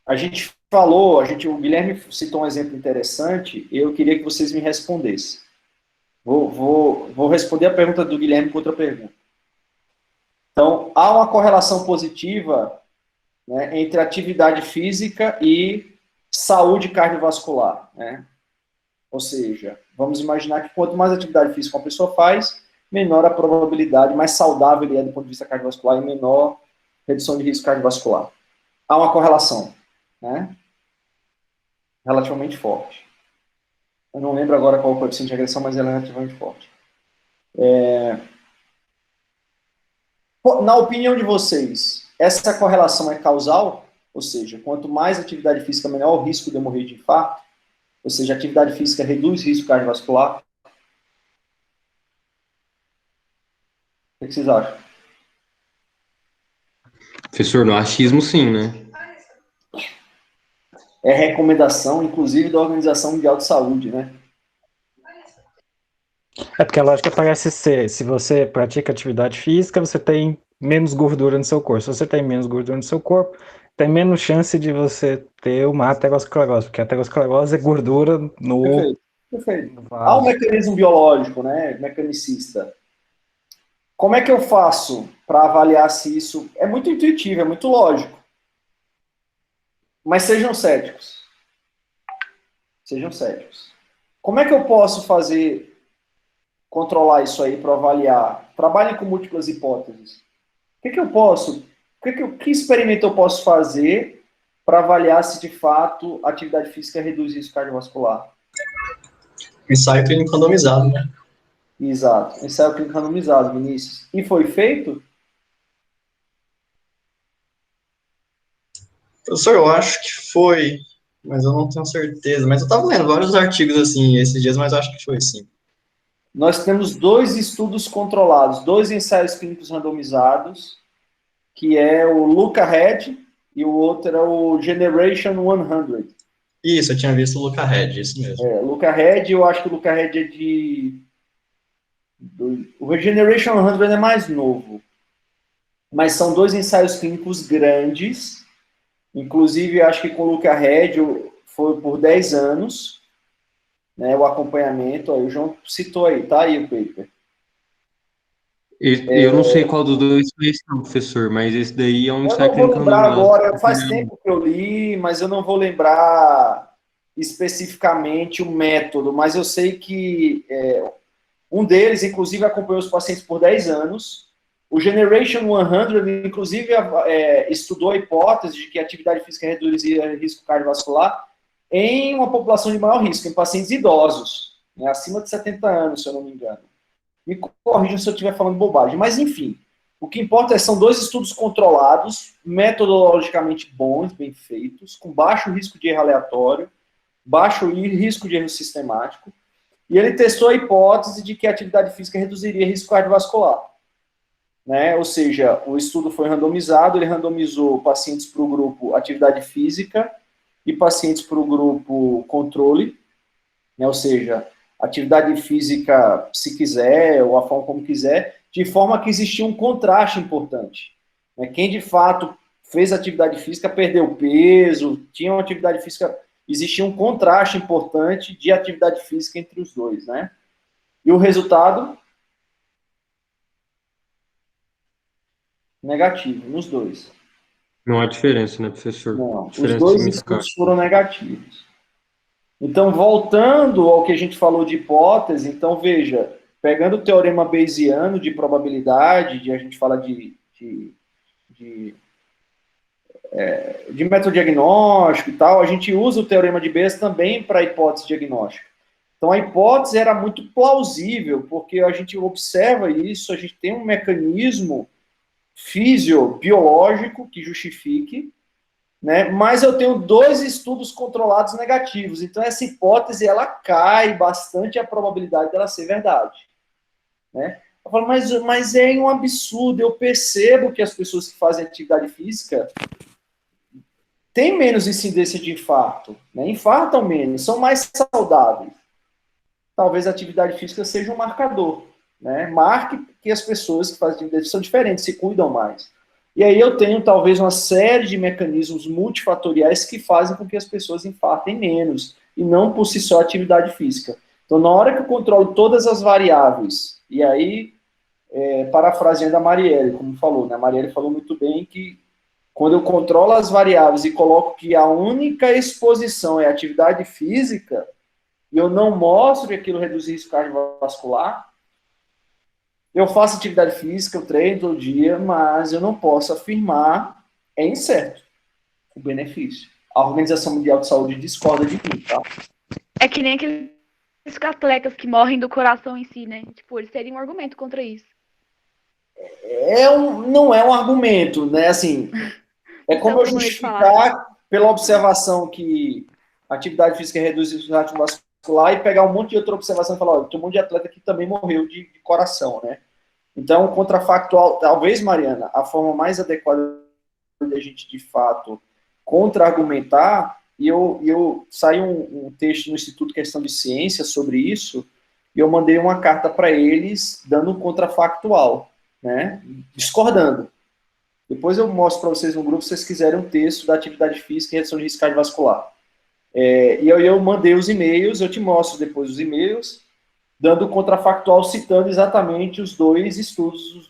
A gente falou, o Guilherme citou um exemplo interessante, eu queria que vocês me respondessem. Vou responder a pergunta do Guilherme com outra pergunta. Então, há uma correlação positiva, né, entre atividade física e saúde cardiovascular, né? Ou seja, vamos imaginar que quanto mais atividade física uma pessoa faz, menor a probabilidade, mais saudável ele é do ponto de vista cardiovascular e menor redução de risco cardiovascular. Há uma correlação, né? Relativamente forte. Eu não lembro agora qual é o coeficiente de regressão, mas ela é relativamente forte. Na opinião de vocês, essa correlação é causal? Ou seja, quanto mais atividade física, menor o risco de eu morrer de infarto? Ou seja, a atividade física reduz risco cardiovascular? O que vocês acham? Professor, no achismo sim, né? É recomendação, inclusive, da Organização Mundial de Saúde, né? É porque a lógica parece ser, se você pratica atividade física, você tem menos gordura no seu corpo. Se você tem menos gordura no seu corpo, tem menos chance de você ter uma aterosclerose, porque a aterosclerose é gordura no Perfeito, perfeito. Há um vaso. mecanismo biológico, né, mecanicista. Como é que eu faço para avaliar se isso... É muito intuitivo, é muito lógico. Mas sejam céticos. Sejam céticos. Como é que eu posso fazer, controlar isso aí para avaliar? Trabalhem com múltiplas hipóteses. O que eu posso... Que experimento eu posso fazer para avaliar se, de fato, a atividade física reduz risco cardiovascular? Ensaio clínico randomizado, né? Exato. Ensaio clínico randomizado, Vinícius. E foi feito? Professor, eu acho que foi, mas eu não tenho certeza. Mas eu estava lendo vários artigos assim esses dias, mas eu acho que foi sim. Nós temos 2 estudos controlados, 2 ensaios clínicos randomizados, que é o LuCa-Red e o outro é o Generation 100. Isso, eu tinha visto o Luca Red, isso mesmo. LuCa-Red, eu acho que o LuCa-Red é de... O Generation 100 é mais novo. Mas são 2 ensaios clínicos grandes. Inclusive, acho que com o LuCa-Red foi por 10 anos, né, o acompanhamento. Aí o João citou aí, tá aí o paper. Eu não sei qual dos dois foi esse, não, professor, mas esse daí é um Eu ensaio não vou clínico lembrar randomizado. agora, faz tempo que eu li, mas eu não vou lembrar especificamente o método, mas eu sei que um deles, inclusive, acompanhou os pacientes por 10 anos. O Generation 100, inclusive, estudou a hipótese de que a atividade física reduzia risco cardiovascular em uma população de maior risco, em pacientes idosos, né, acima de 70 anos, se eu não me engano. Me corrijam se eu estiver falando bobagem, mas enfim, o que importa são 2 estudos controlados, metodologicamente bons, bem feitos, com baixo risco de erro aleatório, baixo risco de erro sistemático, e ele testou a hipótese de que a atividade física reduziria risco cardiovascular. Né? Ou seja, o estudo foi randomizado, ele randomizou pacientes para o grupo atividade física e pacientes para o grupo controle, né? Ou seja, atividade física, se quiser, ou a forma como quiser, de forma que existia um contraste importante. Né? Quem, de fato, fez atividade física perdeu peso, tinha uma atividade física, existia um contraste importante de atividade física entre os dois, né? E o resultado? Negativo, nos dois. Não há diferença, né, professor? Não, os Diferença 2 significativa. estudos foram negativos. Então, voltando ao que a gente falou de hipótese, então veja, pegando o teorema bayesiano de probabilidade, a gente fala de método diagnóstico e tal, a gente usa o teorema de Bayes também para a hipótese diagnóstica. Então, a hipótese era muito plausível, porque a gente observa isso, a gente tem um mecanismo biológico que justifique, né? Mas eu tenho 2 estudos controlados negativos, então essa hipótese ela cai bastante a probabilidade dela ser verdade, né? Eu falo, mas é um absurdo, eu percebo que as pessoas que fazem atividade física têm menos incidência de infarto, né? Infartam menos, são mais saudáveis. Talvez a atividade física seja um marcador, né? Marque que as pessoas que fazem atividade física são diferentes, se cuidam mais. E aí eu tenho, talvez, uma série de mecanismos multifatoriais que fazem com que as pessoas infartem menos, e não por si só a atividade física. Então, na hora que eu controlo todas as variáveis, e aí, parafraseando a Marielle, como falou, né? A Marielle falou muito bem que quando eu controlo as variáveis e coloco que a única exposição é a atividade física, e eu não mostro que aquilo reduz risco cardiovascular, eu faço atividade física, eu treino todo dia, mas eu não posso afirmar, é incerto o benefício. A Organização Mundial de Saúde discorda de mim, tá? É que nem aqueles atletas que morrem do coração em si, né? Tipo, eles teriam um argumento contra isso. Não é um argumento, né? Assim, é como eu justificar pela observação que a atividade física reduz o risco cardiovascular e pegar um monte de outra observação e falar, olha, tem um monte de atleta que também morreu de coração, né? Então, contrafactual, talvez, Mariana, a forma mais adequada de a gente, de fato, contra-argumentar, e eu saiu um texto no Instituto Questão de Ciência sobre isso, e eu mandei uma carta para eles dando um contrafactual, né, discordando. Depois eu mostro para vocês no grupo, se vocês quiserem, um texto da atividade física e redução de risco cardiovascular. E eu mandei os e-mails, eu te mostro depois os e-mails, dando o contrafactual, citando exatamente os dois estudos,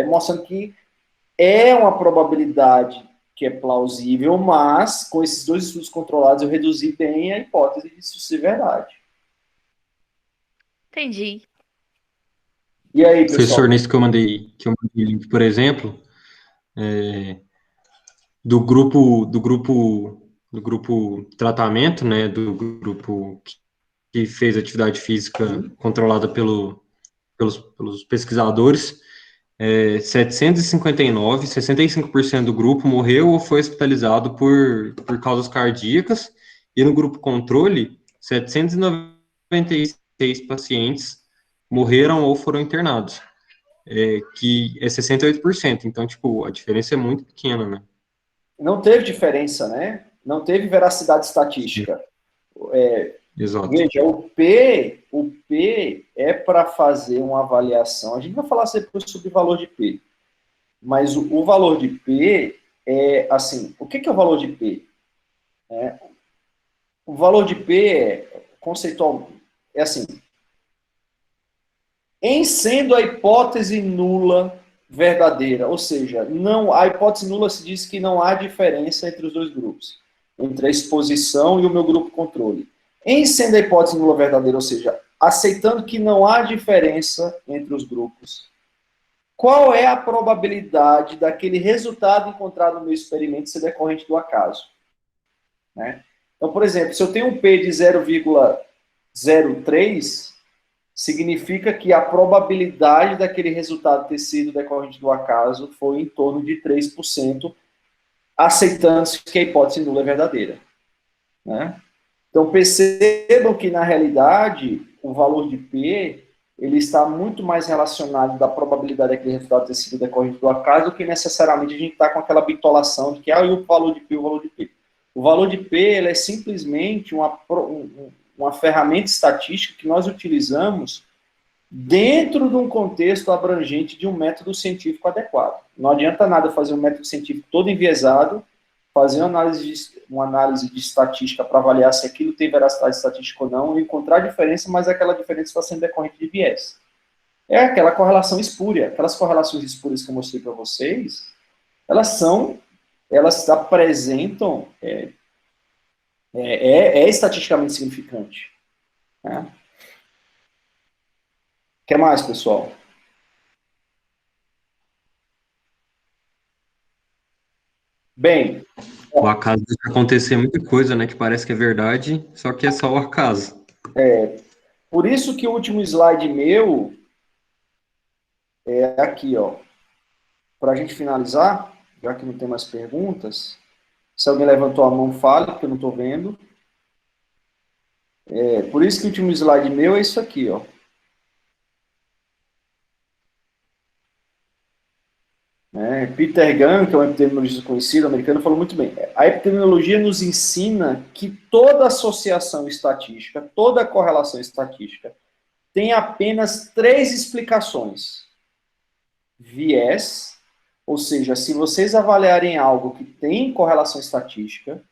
mostrando que é uma probabilidade que é plausível, mas com esses dois estudos controlados eu reduzi bem a hipótese disso ser verdade. Entendi. E aí, pessoal? Professor, nesse que eu mandei link, por exemplo, do grupo tratamento, né, do grupo que fez atividade física controlada pelos pesquisadores, 759, 65% do grupo morreu ou foi hospitalizado por causas cardíacas, e no grupo controle, 796 pacientes morreram ou foram internados, que é 68%. Então, tipo, a diferença é muito pequena, né? Não teve diferença, né? Não teve veracidade estatística. Exato. Veja, o P é para fazer uma avaliação. A gente vai falar depois sobre o valor de P. Mas o valor de P é, assim, o que é o valor de P? O valor de P é, conceitual, é assim, em sendo a hipótese nula verdadeira, ou seja, a hipótese nula se diz que não há diferença entre os dois grupos, entre a exposição e o meu grupo controle. Em sendo a hipótese nula verdadeira, ou seja, aceitando que não há diferença entre os grupos, qual é a probabilidade daquele resultado encontrado no meu experimento ser decorrente do acaso? Né? Então, por exemplo, se eu tenho um P de 0,03, significa que a probabilidade daquele resultado ter sido decorrente do acaso foi em torno de 3%, aceitando-se que a hipótese nula é verdadeira. Né? Então, percebam que, na realidade, o valor de P ele está muito mais relacionado da probabilidade daquele resultado ter sido decorrente do acaso do que necessariamente a gente está com aquela bitolação de que e o valor de P, o valor de P. O valor de P ele é simplesmente uma ferramenta estatística que nós utilizamos dentro de um contexto abrangente de um método científico adequado. Não adianta nada fazer um método científico todo enviesado, fazer uma análise de estatística para avaliar se aquilo tem veracidade estatística ou não, e encontrar diferença, mas aquela diferença está sendo decorrente de viés. É aquela correlação espúria. Aquelas correlações espúrias que eu mostrei para vocês, elas apresentam estatisticamente significante. Né? O que mais, pessoal? Bem, o acaso de acontecer muita coisa, né, que parece que é verdade, só que é só o acaso. Por isso que o último slide meu é aqui, ó. Para a gente finalizar, já que não tem mais perguntas, se alguém levantou a mão, fale, porque eu não estou vendo. Por isso que o último slide meu é isso aqui, ó. Peter Gunn, que é um epidemiologista conhecido, americano, falou muito bem. A epidemiologia nos ensina que toda associação estatística, toda correlação estatística, tem apenas 3 explicações. Viés, ou seja, se vocês avaliarem algo que tem correlação estatística,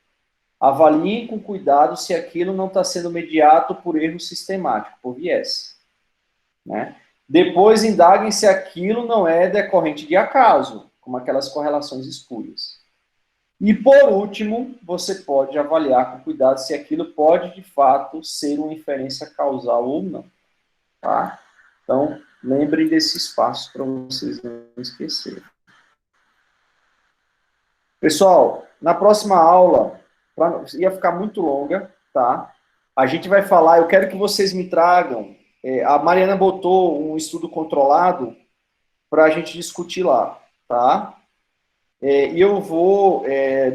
avaliem com cuidado se aquilo não está sendo mediado por erro sistemático, por viés. Né? Depois, indaguem se aquilo não é decorrente de acaso, como aquelas correlações espúrias. E, por último, você pode avaliar com cuidado se aquilo pode, de fato, ser uma inferência causal ou não. Tá? Então, lembrem desse espaço para vocês não esquecerem. Pessoal, na próxima aula, ia ficar muito longa, tá? A gente vai falar, eu quero que vocês me tragam, a Mariana botou um estudo controlado para a gente discutir lá, tá? E eu vou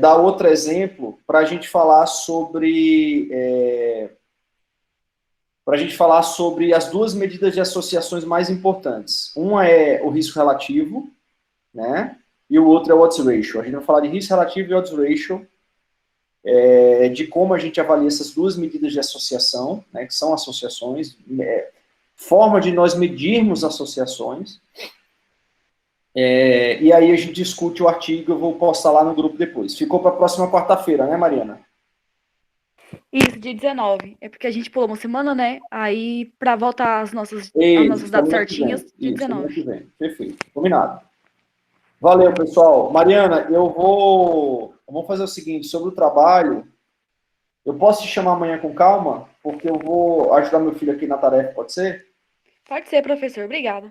dar outro exemplo para a gente falar sobre as 2 medidas de associações mais importantes. Uma é o risco relativo, né? E o outro é o odds ratio. A gente vai falar de risco relativo e odds ratio de como a gente avalia essas duas medidas de associação, né, que são associações, forma de nós medirmos associações, e aí a gente discute o artigo, eu vou postar lá no grupo depois. Ficou para a próxima quarta-feira, né, Mariana? Isso, dia 19. É porque a gente pulou uma semana, né? Aí, para voltar às nossas Isso, datas semana que certinhas, dia Isso, semana 19. que vem. Perfeito, combinado. Valeu, pessoal. Mariana, eu vou fazer o seguinte, sobre o trabalho, eu posso te chamar amanhã com calma? Porque eu vou ajudar meu filho aqui na tarefa, pode ser? Pode ser, professor. Obrigada.